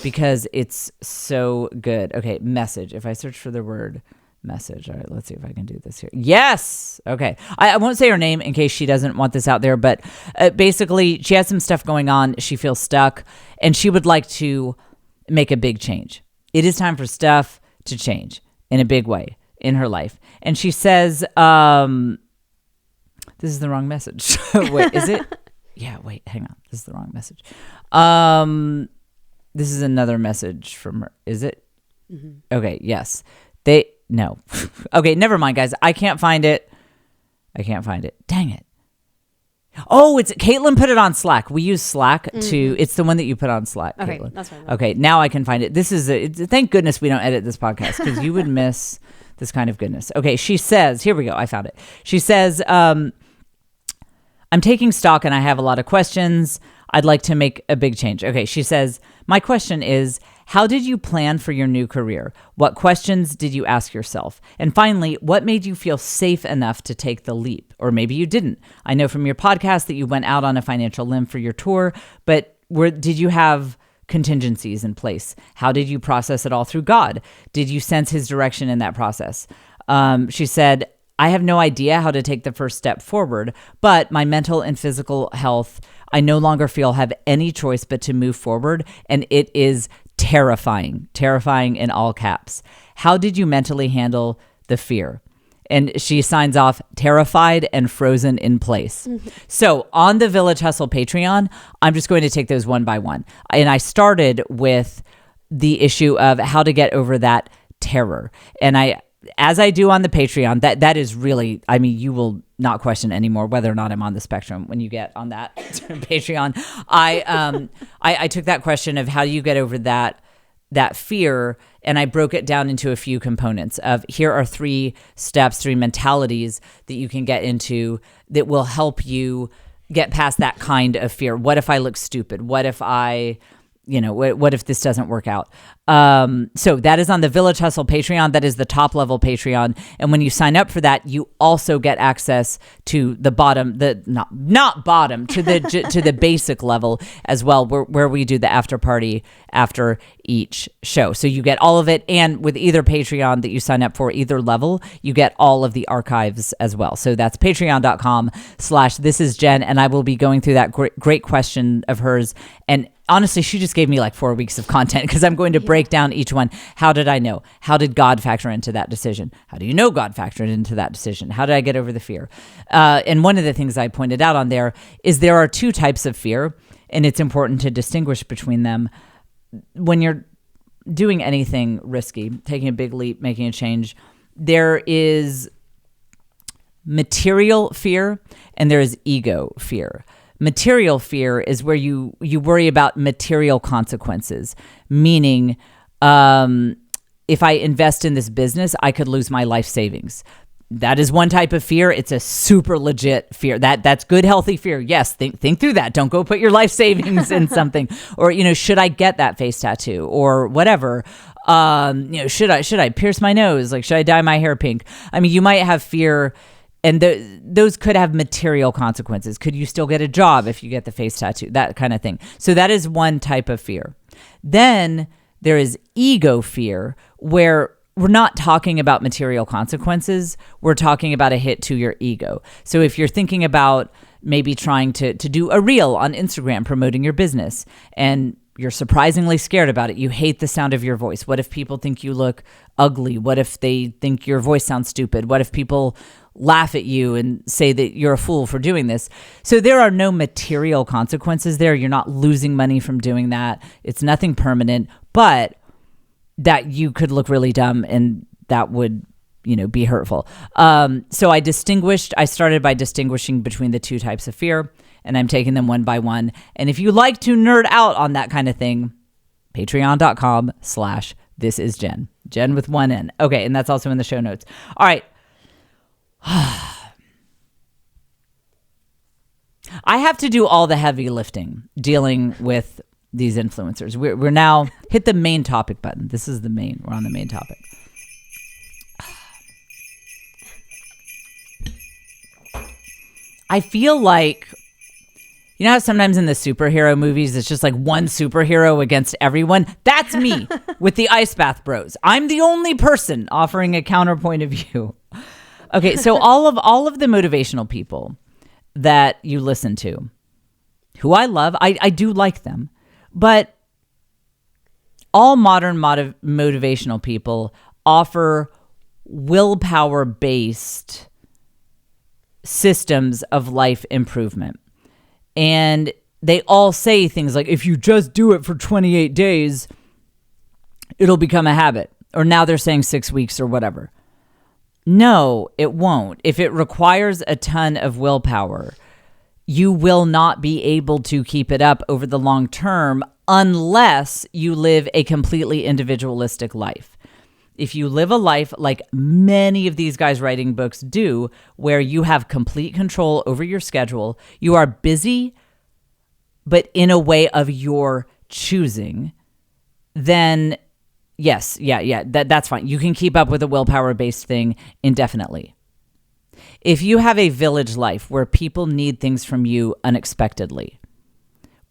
because it's so good. Okay, message. If I search for the word message. All right, let's see if I can do this here. Yes. Okay. I won't say her name in case she doesn't want this out there, but basically she has some stuff going on. She feels stuck and she would like to make a big change. It is time for stuff to change in a big way in her life. And she says, this is the wrong message. Wait, is it? Yeah, wait, hang on. This is the wrong message. This is another message from her. Is it? Mm-hmm. Okay, yes. No. Okay, never mind, guys. I can't find it. Dang it. Oh, Caitlin put it on Slack. We use Slack it's the one that you put on Slack, okay, Caitlin. That's right. Okay, now I can find it. Thank goodness we don't edit this podcast because you would miss this kind of goodness. Okay, she says, here we go. I found it. She says, I'm taking stock and I have a lot of questions. I'd like to make a big change. Okay, she says, my question is, how did you plan for your new career? What questions did you ask yourself? And finally, what made you feel safe enough to take the leap? Or maybe you didn't. I know from your podcast that you went out on a financial limb for your tour, but did you have contingencies in place? How did you process it all through God? Did you sense his direction in that process? She said, I have no idea how to take the first step forward, but my mental and physical health, I no longer feel have any choice but to move forward, and it is terrifying in all caps. How did you mentally handle the fear? And she signs off, terrified and frozen in place. Mm-hmm. So on the Village Hustle Patreon, I'm just going to take those one by one. And I started with the issue of how to get over that terror. And as I do on the Patreon, that is really, I mean, you will not question anymore whether or not I'm on the spectrum when you get on that Patreon. I took that question of how do you get over that fear, and I broke it down into a few components of here are 3 steps, 3 mentalities that you can get into that will help you get past that kind of fear. What if I look stupid? What if I what if this doesn't work out? So that is on the Village Hustle Patreon. That is the top level Patreon. And when you sign up for that, you also get access to the bottom, not bottom, to the basic level as well, where we do the after party after each show. So you get all of it. And with either Patreon that you sign up for, either level, you get all of the archives as well. So that's patreon.com/thisisjen. And I will be going through that great question of hers. And honestly, she just gave me like 4 weeks of content because I'm going to break down each one. How did I know? How did God factor into that decision? How do you know God factored into that decision? How did I get over the fear? And one of the things I pointed out on there is there are 2 types of fear, and it's important to distinguish between them. When you're doing anything risky, taking a big leap, making a change, there is material fear and there is ego fear. Material fear is where you worry about material consequences, meaning if I invest in this business, I could lose my life savings. That is one type of fear. It's a super legit fear. That's good, healthy fear. Yes, think through that. Don't go put your life savings in something. Or, should I get that face tattoo or whatever? Should I pierce my nose? Like, should I dye my hair pink? I mean, you might have fear. And those could have material consequences. Could you still get a job if you get the face tattoo? That kind of thing. So that is one type of fear. Then there is ego fear, where we're not talking about material consequences. We're talking about a hit to your ego. So if you're thinking about maybe trying to do a reel on Instagram promoting your business, and you're surprisingly scared about it. You hate the sound of your voice. What if people think you look ugly? What if they think your voice sounds stupid? What if people laugh at you and say that you're a fool for doing this? So there are no material consequences there. You're not losing money from doing that. It's nothing permanent, but that you could look really dumb and that would, be hurtful. So I started by distinguishing between the 2 types of fear, and I'm taking them one by one. And if you like to nerd out on that kind of thing, patreon.com/thisisjen. Jen with 1 N. Okay. And that's also in the show notes. All right. I have to do all the heavy lifting dealing with these influencers. We're now hit the main topic button. This is we're on the main topic. I feel like, how sometimes in the superhero movies, it's just like one superhero against everyone? That's me with the ice bath bros. I'm the only person offering a counterpoint of view. Okay, so all of the motivational people that you listen to, who I love, I do like them, but all modern motivational people offer willpower-based systems of life improvement. And they all say things like, if you just do it for 28 days, it'll become a habit. Or now they're saying 6 weeks or whatever. No, it won't. If it requires a ton of willpower, you will not be able to keep it up over the long term unless you live a completely individualistic life. If you live a life like many of these guys writing books do, where you have complete control over your schedule, you are busy, but in a way of your choosing, then yes, that's fine. You can keep up with a willpower-based thing indefinitely. If you have a village life where people need things from you unexpectedly,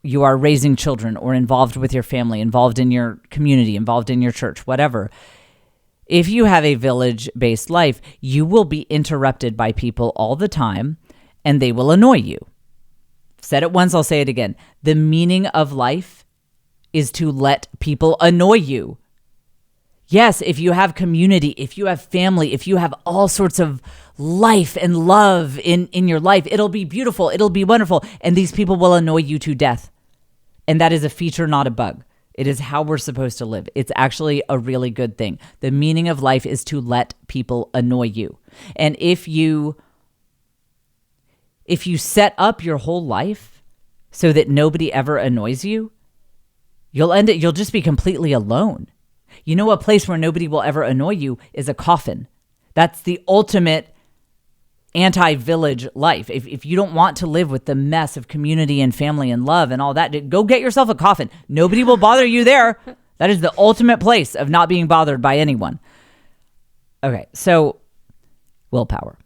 you are raising children or involved with your family, involved in your community, involved in your church, whatever. If you have a village-based life, you will be interrupted by people all the time, and they will annoy you. Said it once, I'll say it again. The meaning of life is to let people annoy you. Yes, if you have community, if you have family, if you have all sorts of life and love in your life, it'll be beautiful, it'll be wonderful, and these people will annoy you to death. And that is a feature, not a bug. It is how we're supposed to live. It's actually a really good thing. The meaning of life is to let people annoy you. And if you set up your whole life so that nobody ever annoys you, you'll just be completely alone. You know, a place where nobody will ever annoy you is a coffin. That's the ultimate anti-village life. If you don't want to live with the mess of community and family and love and all that, go get yourself a coffin. Nobody will bother you there. That is the ultimate place of not being bothered by anyone. Okay, so willpower.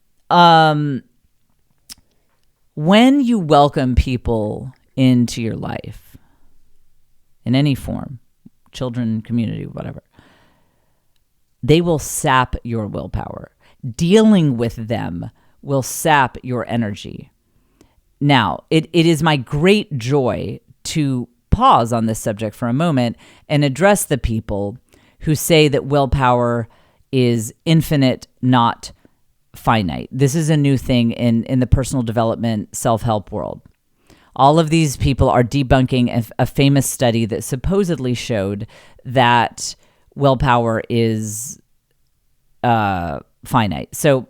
When you welcome people into your life in any form, children, community, whatever, they will sap your willpower. Dealing with them will sap your energy. Now, it is my great joy to pause on this subject for a moment and address the people who say that willpower is infinite, not finite. This is a new thing in the personal development, self-help world. All of these people are debunking a famous study that supposedly showed that willpower is finite. So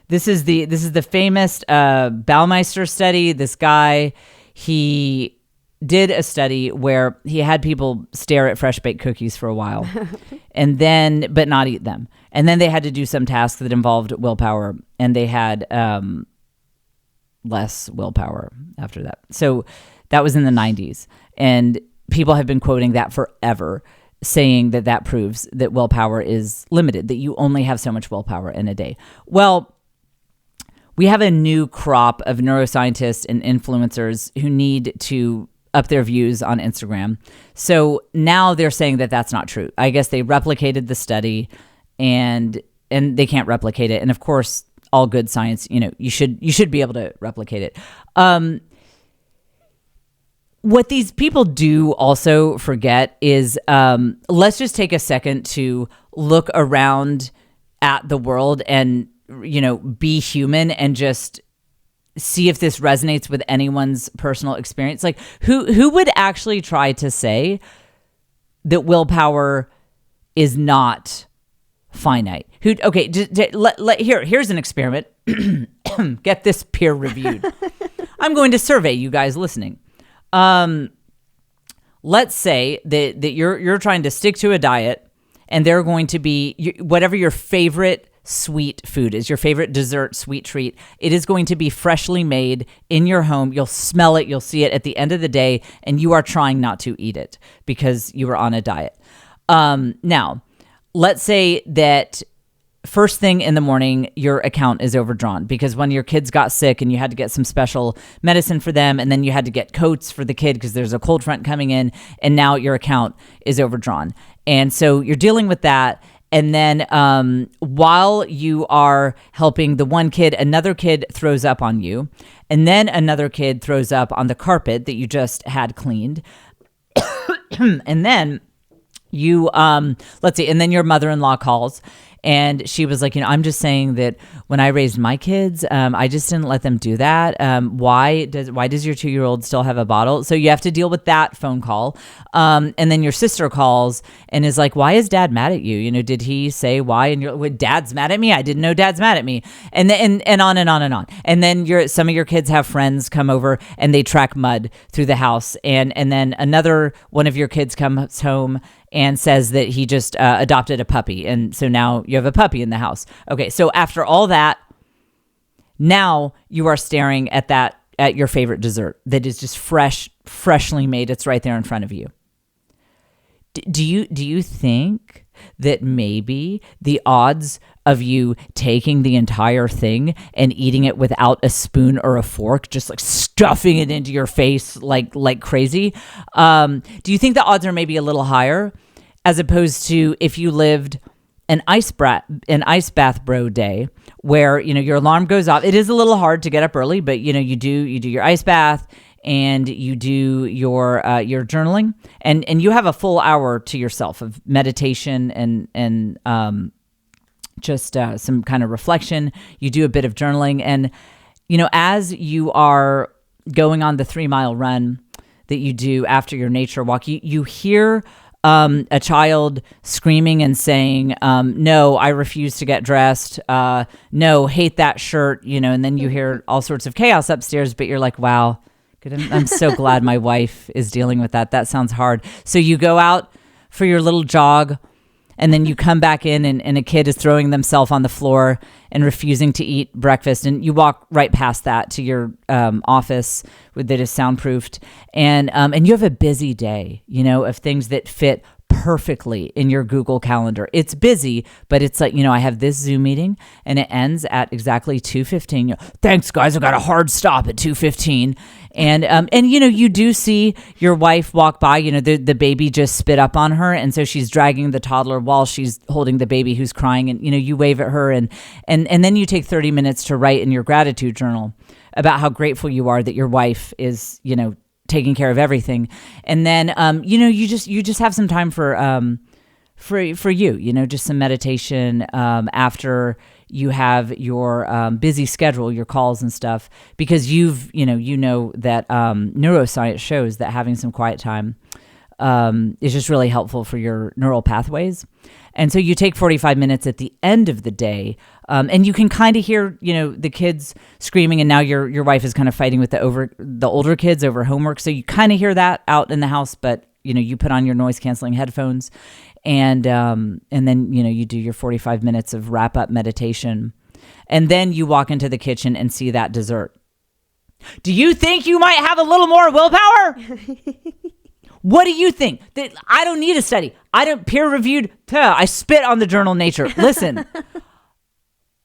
this is the famous Baumeister study. This guy, he did a study where he had people stare at fresh baked cookies for a while but not eat them. And then they had to do some task that involved willpower, and they had less willpower after that. So that was in the 90s. And people have been quoting that forever, saying that proves that willpower is limited, that you only have so much willpower in a day. Well, we have a new crop of neuroscientists and influencers who need to up their views on Instagram. So now they're saying that that's not true. I guess they replicated the study and they can't replicate it. And of course, all good science, you should be able to replicate it. What these people do also forget is let's just take a second to look around at the world and, be human and just see if this resonates with anyone's personal experience. Like who would actually try to say that willpower is not finite? Here's an experiment. Get this peer reviewed. I'm going to survey you guys listening. Let's say that you're trying to stick to a diet, and they're going to be whatever your favorite sweet food is, your favorite dessert, sweet treat. It is going to be freshly made in your home. You'll smell it. You'll see it at the end of the day, and you are trying not to eat it because you are on a diet. Now, let's say that first thing in the morning, your account is overdrawn because when your kids got sick and you had to get some special medicine for them, and then you had to get coats for the kid because there's a cold front coming in, and now your account is overdrawn. And so you're dealing with that. And then while you are helping the one kid, another kid throws up on you. And then another kid throws up on the carpet that you just had cleaned. And then you, let's see, and then your mother-in-law calls. And she was like, I'm just saying that when I raised my kids, I just didn't let them do that. Why does your 2-year-old still have a bottle? So you have to deal with that phone call. And then your sister calls and is like, why is dad mad at you? Did he say why? And you're like, dad's mad at me? I didn't know dad's mad at me. And then, and on and on and on. And then some of your kids have friends come over and they track mud through the house. And then another one of your kids comes home and says that he just adopted a puppy. And so now you have a puppy in the house. Okay, so after all that, now you are staring at your favorite dessert that is just freshly made. It's right there in front of you. Do you think that maybe the odds of you taking the entire thing and eating it without a spoon or a fork, just like stuffing it into your face like crazy, do you think the odds are maybe a little higher as opposed to if you lived an ice bath bro day where, your alarm goes off? It is a little hard to get up early, but you do your ice bath and you do your journaling and you have a full hour to yourself of meditation and just some kind of reflection. You do a bit of journaling, and as you are going on the 3-mile run that you do after your nature walk, you hear a child screaming and saying, no, I refuse to get dressed. No, hate that shirt, and then you hear all sorts of chaos upstairs, but you're like, wow, good. I'm so glad my wife is dealing with that. That sounds hard. So you go out for your little jog And then you come back in and a kid is throwing themselves on the floor and refusing to eat breakfast. And you walk right past that to your office that is soundproofed. And you have a busy day, of things that fit perfectly in your Google Calendar. It's busy, but it's like, I have this Zoom meeting and it ends at exactly 2:15. Thanks, guys. I got a hard stop at 2:15. And you do see your wife walk by, the baby just spit up on her. And so she's dragging the toddler while she's holding the baby who's crying. And, you wave at her and then you take 30 minutes to write in your gratitude journal about how grateful you are that your wife is, taking care of everything. And then, you just have some time for you, just some meditation, after you have your, busy schedule, your calls and stuff, because that, neuroscience shows that having some quiet time, is just really helpful for your neural pathways. And so you take 45 minutes at the end of the day, and you can kind of hear, the kids screaming, and now your wife is kind of fighting with the older kids over homework. So you kind of hear that out in the house, but you put on your noise canceling headphones, and then you do your 45 minutes of wrap up meditation, and then you walk into the kitchen and see that dessert. Do you think you might have a little more willpower? What do you think? That I don't need a study. I don't peer-reviewed. I spit on the journal Nature. Listen,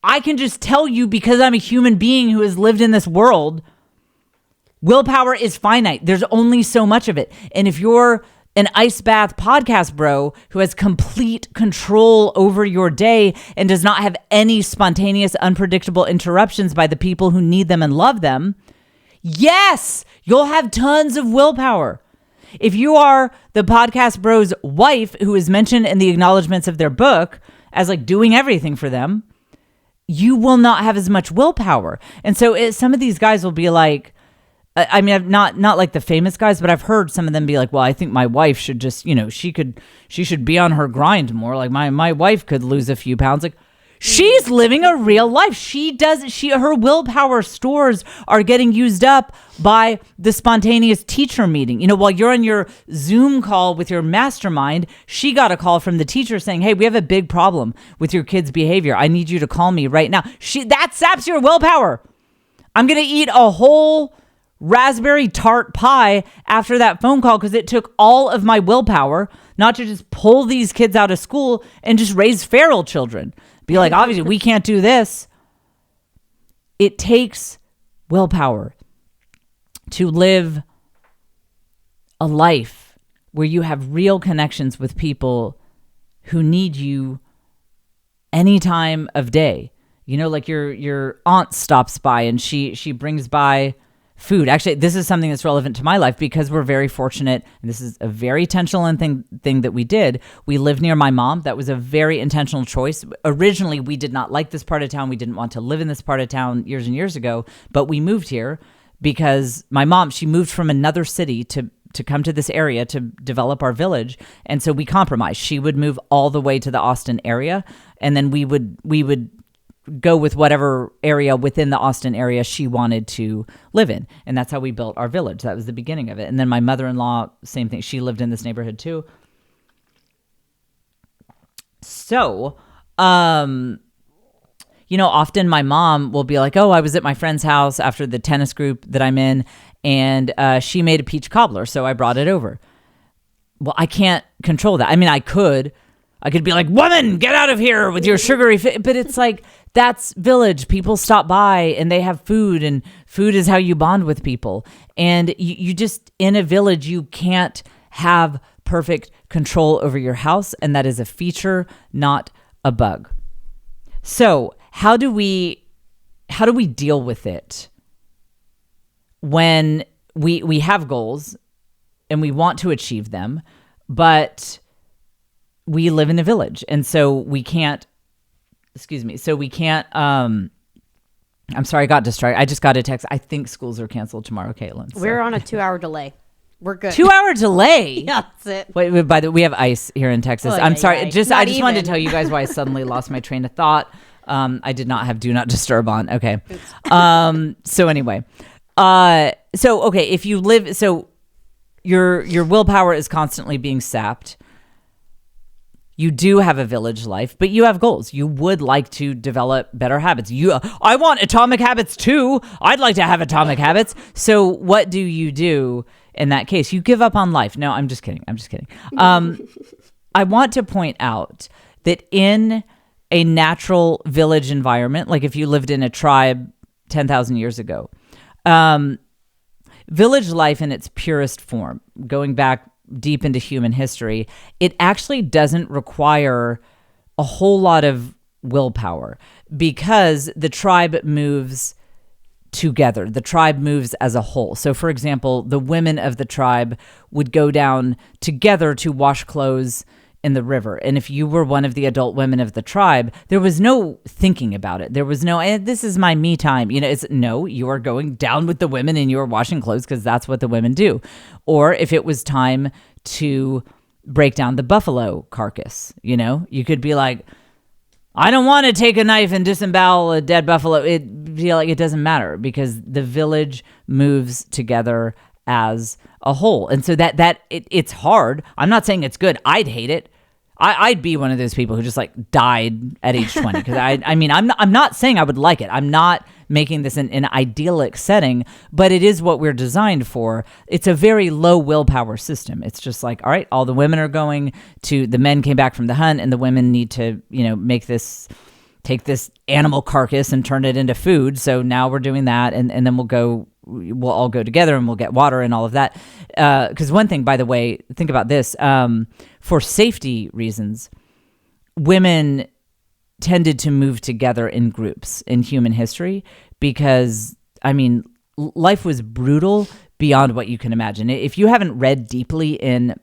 I can just tell you, because I'm a human being who has lived in this world, willpower is finite. There's only so much of it. And if you're an ice bath podcast bro who has complete control over your day and does not have any spontaneous, unpredictable interruptions by the people who need them and love them, yes, you'll have tons of willpower. If you are the podcast bro's wife who is mentioned in the acknowledgments of their book as like doing everything for them, you will not have as much willpower. And so some of these guys will be like, I mean, I've not like the famous guys, but I've heard some of them be like, well, I think my wife should just, she should be on her grind more. Like my wife could lose a few pounds. Like, she's living a real life. Her willpower stores are getting used up by the spontaneous teacher meeting. While you're on your Zoom call with your mastermind, she got a call from the teacher saying, hey, we have a big problem with your kid's behavior. I need you to call me right now. That saps your willpower. I'm going to eat a whole raspberry tart pie after that phone call because it took all of my willpower not to just pull these kids out of school and just raise feral children. Be like, obviously, we can't do this. It takes willpower to live a life where you have real connections with people who need you any time of day. Like your aunt stops by and she brings by food. Actually, this is something that's relevant to my life because we're very fortunate. And this is a very intentional thing that we did. We live near my mom. That was a very intentional choice. Originally, we did not like this part of town. We didn't want to live in this part of town years and years ago, but we moved here because my mom, she moved from another city to come to this area to develop our village. And so we compromised. She would move all the way to the Austin area. And then we would go with whatever area within the Austin area she wanted to live in. And that's how we built our village. That was the beginning of it. And then my mother-in-law, same thing. She lived in this neighborhood too. So, often my mom will be like, oh, I was at my friend's house after the tennis group that I'm in, and she made a peach cobbler, so I brought it over. Well, I can't control that. I mean, I could be like, woman, get out of here with your sugary but it's like, that's village. People stop by and they have food, and food is how you bond with people. And you just, in a village, you can't have perfect control over your house. And that is a feature, not a bug. So how do we deal with it when we have goals and we want to achieve them, but we live in a village, and so we can't, I'm sorry, I got distracted. I just got a text. I think schools are canceled tomorrow, Caitlin. So. We're on a 2-hour delay. We're good. 2-hour delay? Yeah, that's it. Wait, by the way, we have ice here in Texas. Oh, I'm sorry. Yeah. I just wanted to tell you guys why I suddenly lost my train of thought. I did not have do not disturb on. Okay. So anyway, okay, if you live, so your willpower is constantly being sapped. You do have a village life, but you have goals. You would like to develop better habits. I want atomic habits too. I'd like to have atomic habits. So what do you do in that case? You give up on life. No, I'm just kidding. I want to point out that in a natural village environment, like if you lived in a tribe 10,000 years ago, village life in its purest form, going back deep into human history, it actually doesn't require a whole lot of willpower because the tribe moves together. The tribe moves as a whole. So for example, the women of the tribe would go down together to wash clothes in the river. And if you were one of the adult women of the tribe, there was no thinking about it. There was no, this is my me time. You are going down with the women and you are washing clothes because that's what the women do. Or if it was time to break down the buffalo carcass, you could be like, I don't want to take a knife and disembowel a dead buffalo. It doesn't matter because the village moves together as a whole. And so it's hard. I'm not saying it's good. I'd hate it. I'd be one of those people who just like died at age 20 because I'm not saying I would like it. I'm not making this an idyllic setting, but it is what we're designed for. It's a very low willpower system. It's just like, all right, all the women are going to, the men came back from the hunt and the women need to, take this animal carcass and turn it into food. So now we're doing that. And then we'll all go together and we'll get water and all of that. Because one thing, by the way, think about this, for safety reasons, women tended to move together in groups in human history because, life was brutal beyond what you can imagine. If you haven't read deeply in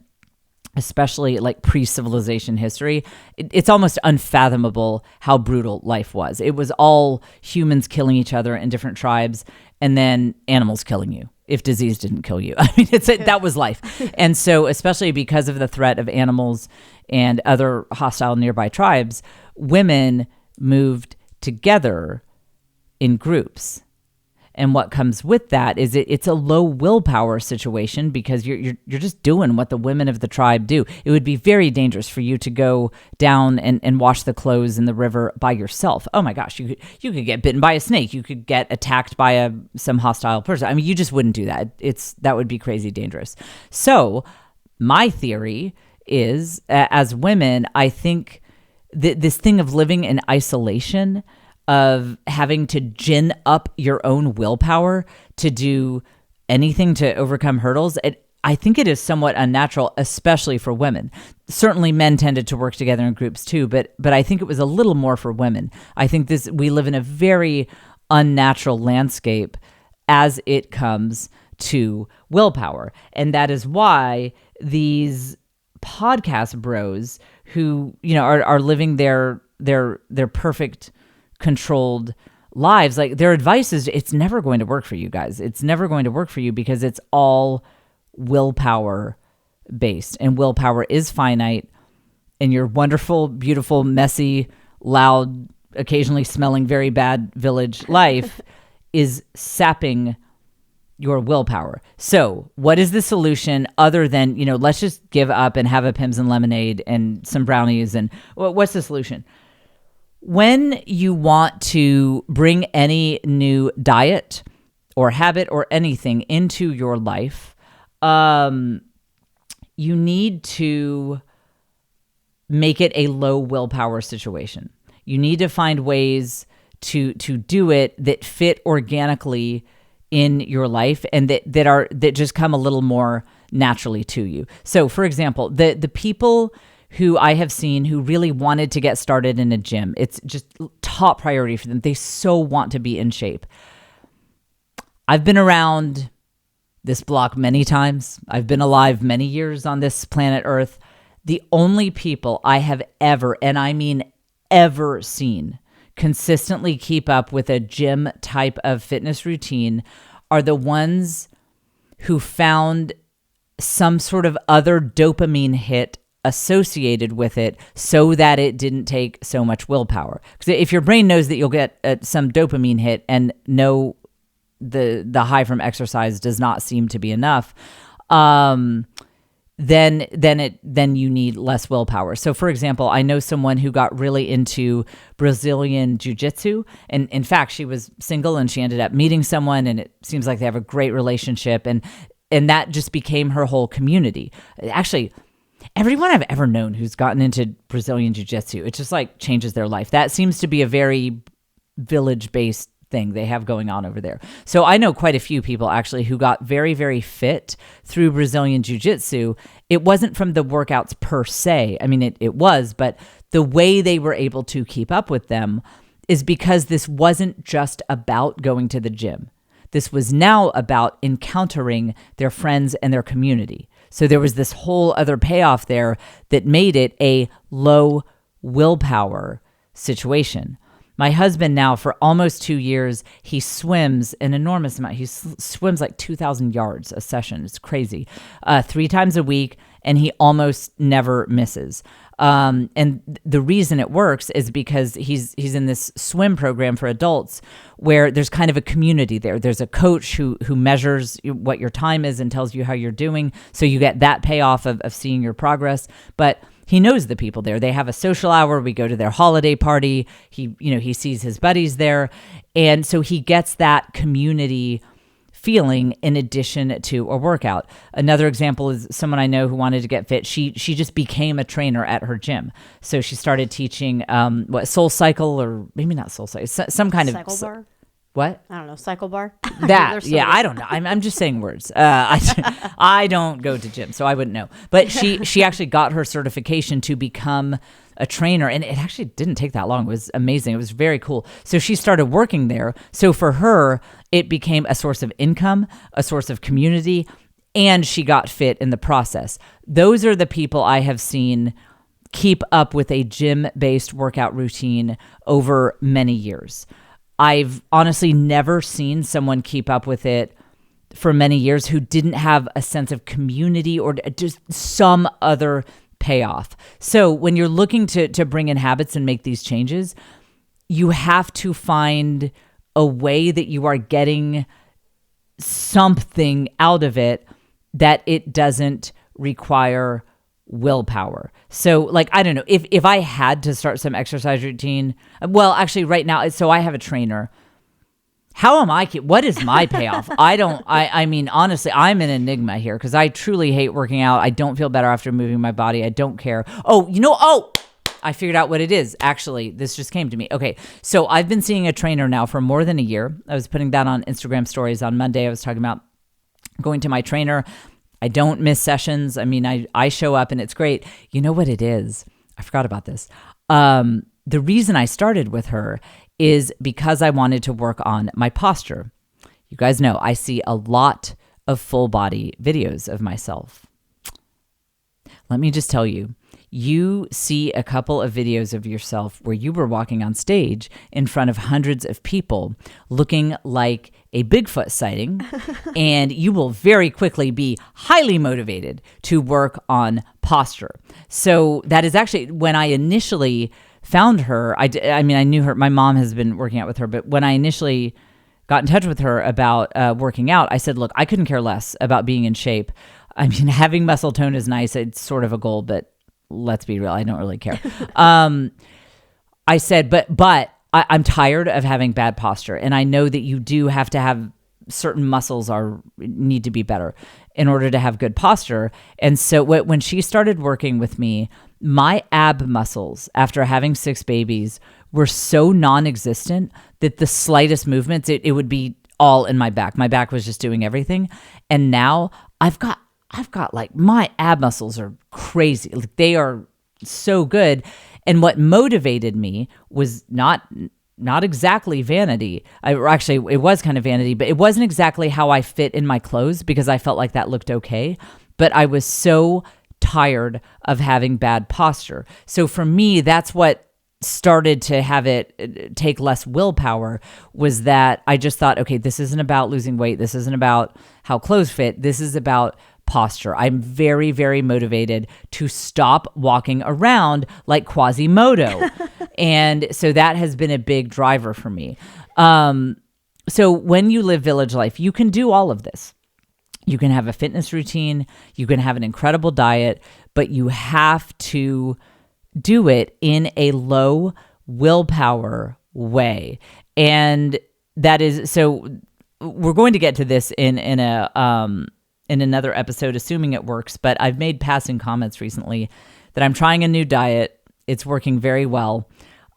especially like pre-civilization history, it's almost unfathomable how brutal life was. It was all humans killing each other in different tribes and then animals killing you if disease didn't kill you. That was life. And so especially because of the threat of animals and other hostile nearby tribes, women moved together in groups. And what comes with that is it's a low willpower situation because you're just doing what the women of the tribe do. It would be very dangerous for you to go down and wash the clothes in the river by yourself. Oh my gosh, you could get bitten by a snake. You could get attacked by some hostile person. You just wouldn't do that. That would be crazy dangerous. So my theory is, as women, I think this thing of living in isolation, of having to gin up your own willpower to do anything to overcome hurdles, I think it is somewhat unnatural, especially for women. Certainly men tended to work together in groups too, but I think it was a little more for women. I think we live in a very unnatural landscape as it comes to willpower. And that is why these podcast bros who, are living their perfect controlled lives, like their advice is it's never going to work for you guys. It's never going to work for you because it's all willpower based, and willpower is finite, and your wonderful, beautiful, messy, loud, occasionally smelling very bad village life is sapping your willpower. So what is the solution other than, let's just give up and have a Pims and lemonade and some brownies? And what's the solution? When you want to bring any new diet or habit or anything into your life, you need to make it a low willpower situation. You need to find ways to do it that fit organically in your life and that just come a little more naturally to you. So, for example, the people who I have seen who really wanted to get started in a gym, it's just top priority for them. They so want to be in shape. I've been around this block many times. I've been alive many years on this planet Earth. The only people I have ever, and I mean ever, seen consistently keep up with a gym type of fitness routine are the ones who found some sort of other dopamine hit associated with it so that it didn't take so much willpower. Because if your brain knows that you'll get some dopamine hit and know the high from exercise does not seem to be enough, then you need less willpower. So for example, I know someone who got really into Brazilian jiu-jitsu, and in fact, she was single and she ended up meeting someone, and it seems like they have a great relationship, and that just became her whole community. Actually, everyone I've ever known who's gotten into Brazilian jiu-jitsu, it just like changes their life. That seems to be a very village-based thing they have going on over there. So I know quite a few people actually who got very, very fit through Brazilian jiu-jitsu. It wasn't from the workouts per se. I mean, it was, but the way they were able to keep up with them is because this wasn't just about going to the gym. This was now about encountering their friends and their community. So there was this whole other payoff there that made it a low willpower situation. My husband now, for almost 2 years, he swims an enormous amount. He swims like 2,000 yards a session. It's crazy. 3 times a week, and he almost never misses. And the reason it works is because he's in this swim program for adults where there's kind of a community there. There's a coach who measures what your time is and tells you how you're doing. So you get that payoff of seeing your progress. But he knows the people there. They have a social hour. We go to their holiday party. He sees his buddies there. And so he gets that community feeling in addition to a workout. Another example is someone I know who wanted to get fit. She just became a trainer at her gym. So she started teaching Soul Cycle, or maybe not Soul Cycle, some kind Cycle of bar? What? I don't know. Cycle bar? That, yeah, I don't know. I'm just saying words. I don't go to gym, so I wouldn't know. But she actually got her certification to become a trainer, and it actually didn't take that long. It was amazing. It was very cool. So she started working there. So for her, it became a source of income, a source of community, and she got fit in the process. Those are the people I have seen keep up with a gym-based workout routine over many years. I've honestly never seen someone keep up with it for many years who didn't have a sense of community or just some other payoff. So when you're looking to bring in habits and make these changes, you have to find a way that you are getting something out of it that it doesn't require willpower. So like, I don't know, if I had to start some exercise routine, well, actually right now, so I have a trainer. How am I, what is my payoff? I mean, honestly, I'm an enigma here because I truly hate working out. I don't feel better after moving my body. I don't care. I figured out what it is. Actually, this just came to me. Okay, so I've been seeing a trainer now for more than a year. I was putting that on Instagram stories on Monday. I was talking about going to my trainer. I don't miss sessions. I mean, I show up and it's great. You know what it is? I forgot about this. The reason I started with her is because I wanted to work on my posture. You guys know I see a lot of full body videos of myself. Let me just tell you, you see a couple of videos of yourself where you were walking on stage in front of hundreds of people looking like a Bigfoot sighting, and you will very quickly be highly motivated to work on posture. So that is actually when I initially found her. I mean, I knew her. My mom has been working out with her, but when I initially got in touch with her about working out, I said, look, I couldn't care less about being in shape. I mean, having muscle tone is nice. It's sort of a goal, but let's be real, I don't really care. I said, but I'm tired of having bad posture. And I know that you do have to have certain muscles need to be better in order to have good posture. And so when she started working with me, my ab muscles after having 6 babies were so non-existent that the slightest movements, it would be all in my back. My back was just doing everything. And now I've got like, my ab muscles are crazy. Like, they are so good. And what motivated me was not exactly vanity. Actually, it was kind of vanity, but it wasn't exactly how I fit in my clothes because I felt like that looked okay. But I was so tired of having bad posture. So for me, that's what started to have it take less willpower, was that I just thought, okay, this isn't about losing weight. This isn't about how clothes fit. This is about posture. I'm very, very motivated to stop walking around like Quasimodo. And so that has been a big driver for me. So when you live village life, you can do all of this. You can have a fitness routine. You can have an incredible diet, but you have to do it in a low willpower way. And that is, so we're going to get to this in another episode, assuming it works, but I've made passing comments recently that I'm trying a new diet. It's working very well.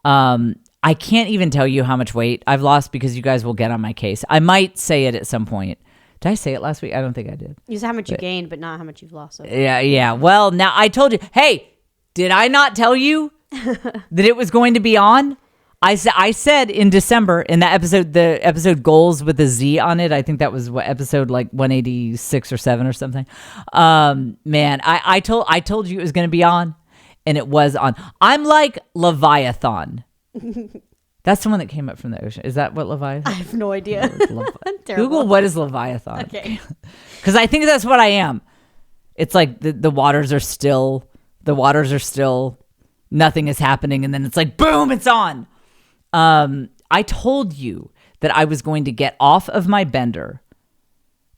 I can't even tell you how much weight I've lost because you guys will get on my case. I might say it at some point. Did I say it last week? I don't think I did. You said how much you gained, but not how much you've lost. Yeah. Well, now I told you. Hey, did I not tell you that it was going to be on? I said in December in that episode, the episode goals with a Z on it. I think that was what episode like 186 or 7 or something. Man, I told you it was going to be on, and it was on. I'm like Leviathan. That's the one that came up from the ocean. Is that what Leviathan? I have no idea. Google what is Leviathan. Okay. Because I think that's what I am. It's like the waters are still. The waters are still. Nothing is happening, and then it's like boom, it's on. I told you that I was going to get off of my bender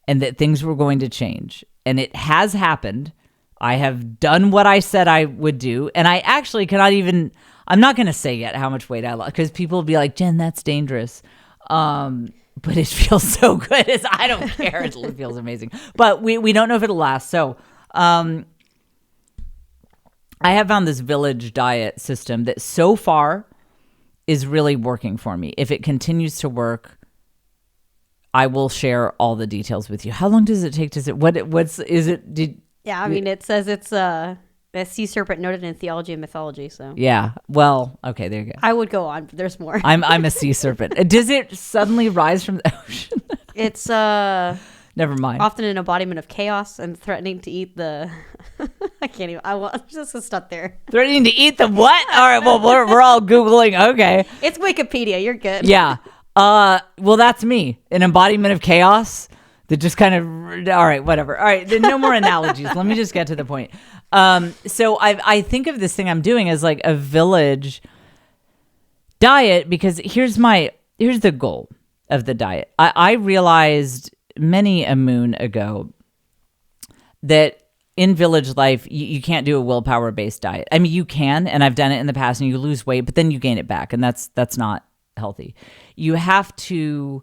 and that things were going to change. And it has happened. I have done what I said I would do. And I actually cannot even, I'm not going to say yet how much weight I lost because people will be like, Jen, that's dangerous. But it feels so good. I don't care. It feels amazing. But we don't know if it'll last. So I have found this village diet system that so far is really working for me. If it continues to work, I will share all the details with you. How long does it take to say it says it's a sea serpent noted in theology and mythology. So yeah, well, okay, there you go. I would go on, but there's more. I'm a sea serpent. Does it suddenly rise from the ocean? It's never mind. Often an embodiment of chaos and threatening to eat the. I can't even. I'm just gonna stop there. Threatening to eat the what? All right. Well, we're all googling. Okay. It's Wikipedia. You're good. Yeah. Well, that's me. An embodiment of chaos that just kind of. All right. Whatever. All right. Then no more analogies. Let me just get to the point. So I think of this thing I'm doing as like a village diet because here's the goal of the diet. I realized many a moon ago that in village life, you can't do a willpower-based diet. I mean, you can, and I've done it in the past, and you lose weight, but then you gain it back, and that's not healthy. You have to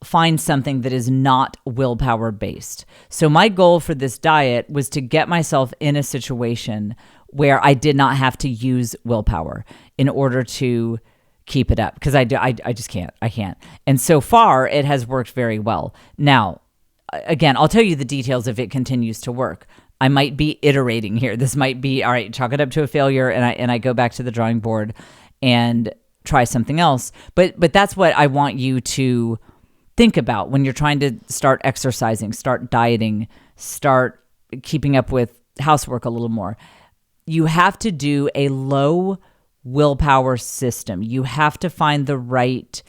find something that is not willpower-based. So my goal for this diet was to get myself in a situation where I did not have to use willpower in order to keep it up, because I just can't. I can't. And so far, it has worked very well. Now, again, I'll tell you the details if it continues to work. I might be iterating here. This might be, all right, chalk it up to a failure, and I go back to the drawing board and try something else. But that's what I want you to think about when you're trying to start exercising, start dieting, start keeping up with housework a little more. You have to do a low willpower system. You have to find the right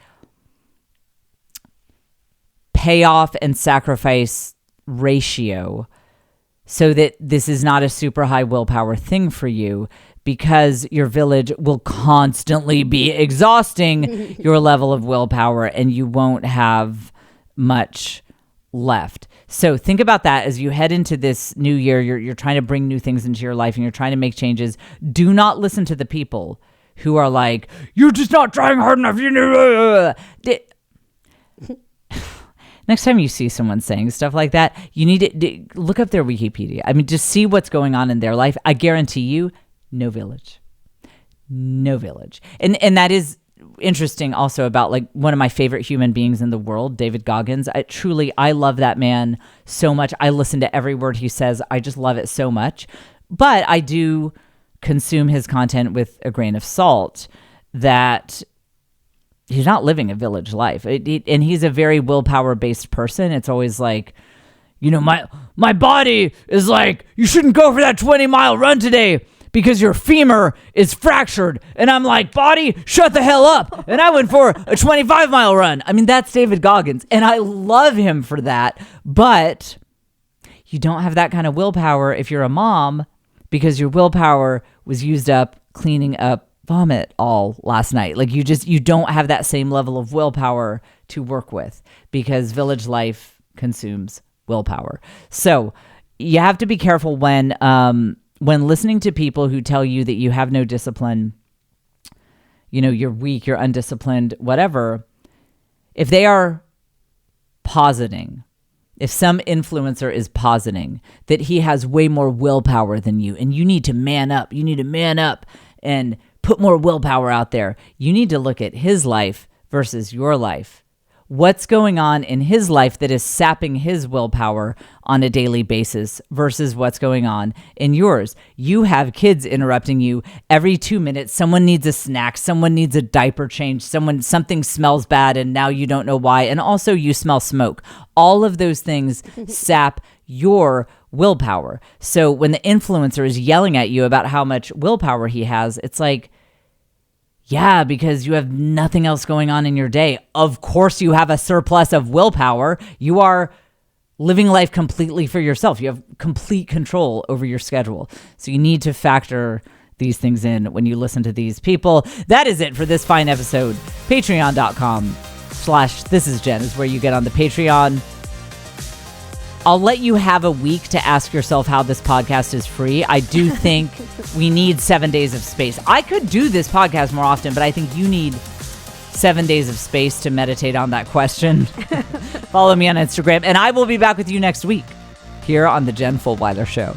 payoff and sacrifice ratio so that this is not a super high willpower thing for you, because your village will constantly be exhausting your level of willpower and you won't have much left. So think about that as you head into this new year. You're trying to bring new things into your life and you're trying to make changes. Do not listen to the people who are like, you're just not trying hard enough. Next time you see someone saying stuff like that, you need to look up their Wikipedia. I mean, just see what's going on in their life. I guarantee you, no village. No village. And that is interesting also about like one of my favorite human beings in the world, David Goggins. I love that man so much. I listen to every word he says. I just love it so much. But I do consume his content with a grain of salt that he's not living a village life. And he's a very willpower-based person. It's always like, you know, my body is like, you shouldn't go for that 20-mile run today because your femur is fractured. And I'm like, body, shut the hell up. And I went for a 25-mile run. I mean, that's David Goggins. And I love him for that. But you don't have that kind of willpower if you're a mom, because your willpower was used up cleaning up vomit all last night. Like you don't have that same level of willpower to work with because village life consumes willpower. So you have to be careful when listening to people who tell you that you have no discipline, you're weak, you're undisciplined, whatever. If they are positing, if some influencer is positing that he has way more willpower than you and you need to man up and put more willpower out there, you need to look at his life versus your life. What's going on in his life that is sapping his willpower on a daily basis versus what's going on in yours? You have kids interrupting you every 2 minutes. Someone needs a snack. Someone needs a diaper change. Something smells bad and now you don't know why. And also you smell smoke. All of those things sap your willpower. So when the influencer is yelling at you about how much willpower he has, it's like, yeah, because you have nothing else going on in your day. Of course you have a surplus of willpower. You are living life completely for yourself. You have complete control over your schedule. So you need to factor these things in when you listen to these people. That is it for this fine episode. Patreon.com/thisisjen is where you get on the Patreon. I'll let you have a week to ask yourself how this podcast is free. I do think we need 7 days of space. I could do this podcast more often, but I think you need 7 days of space to meditate on that question. Follow me on Instagram, and I will be back with you next week here on the Jen Fulwiler Show.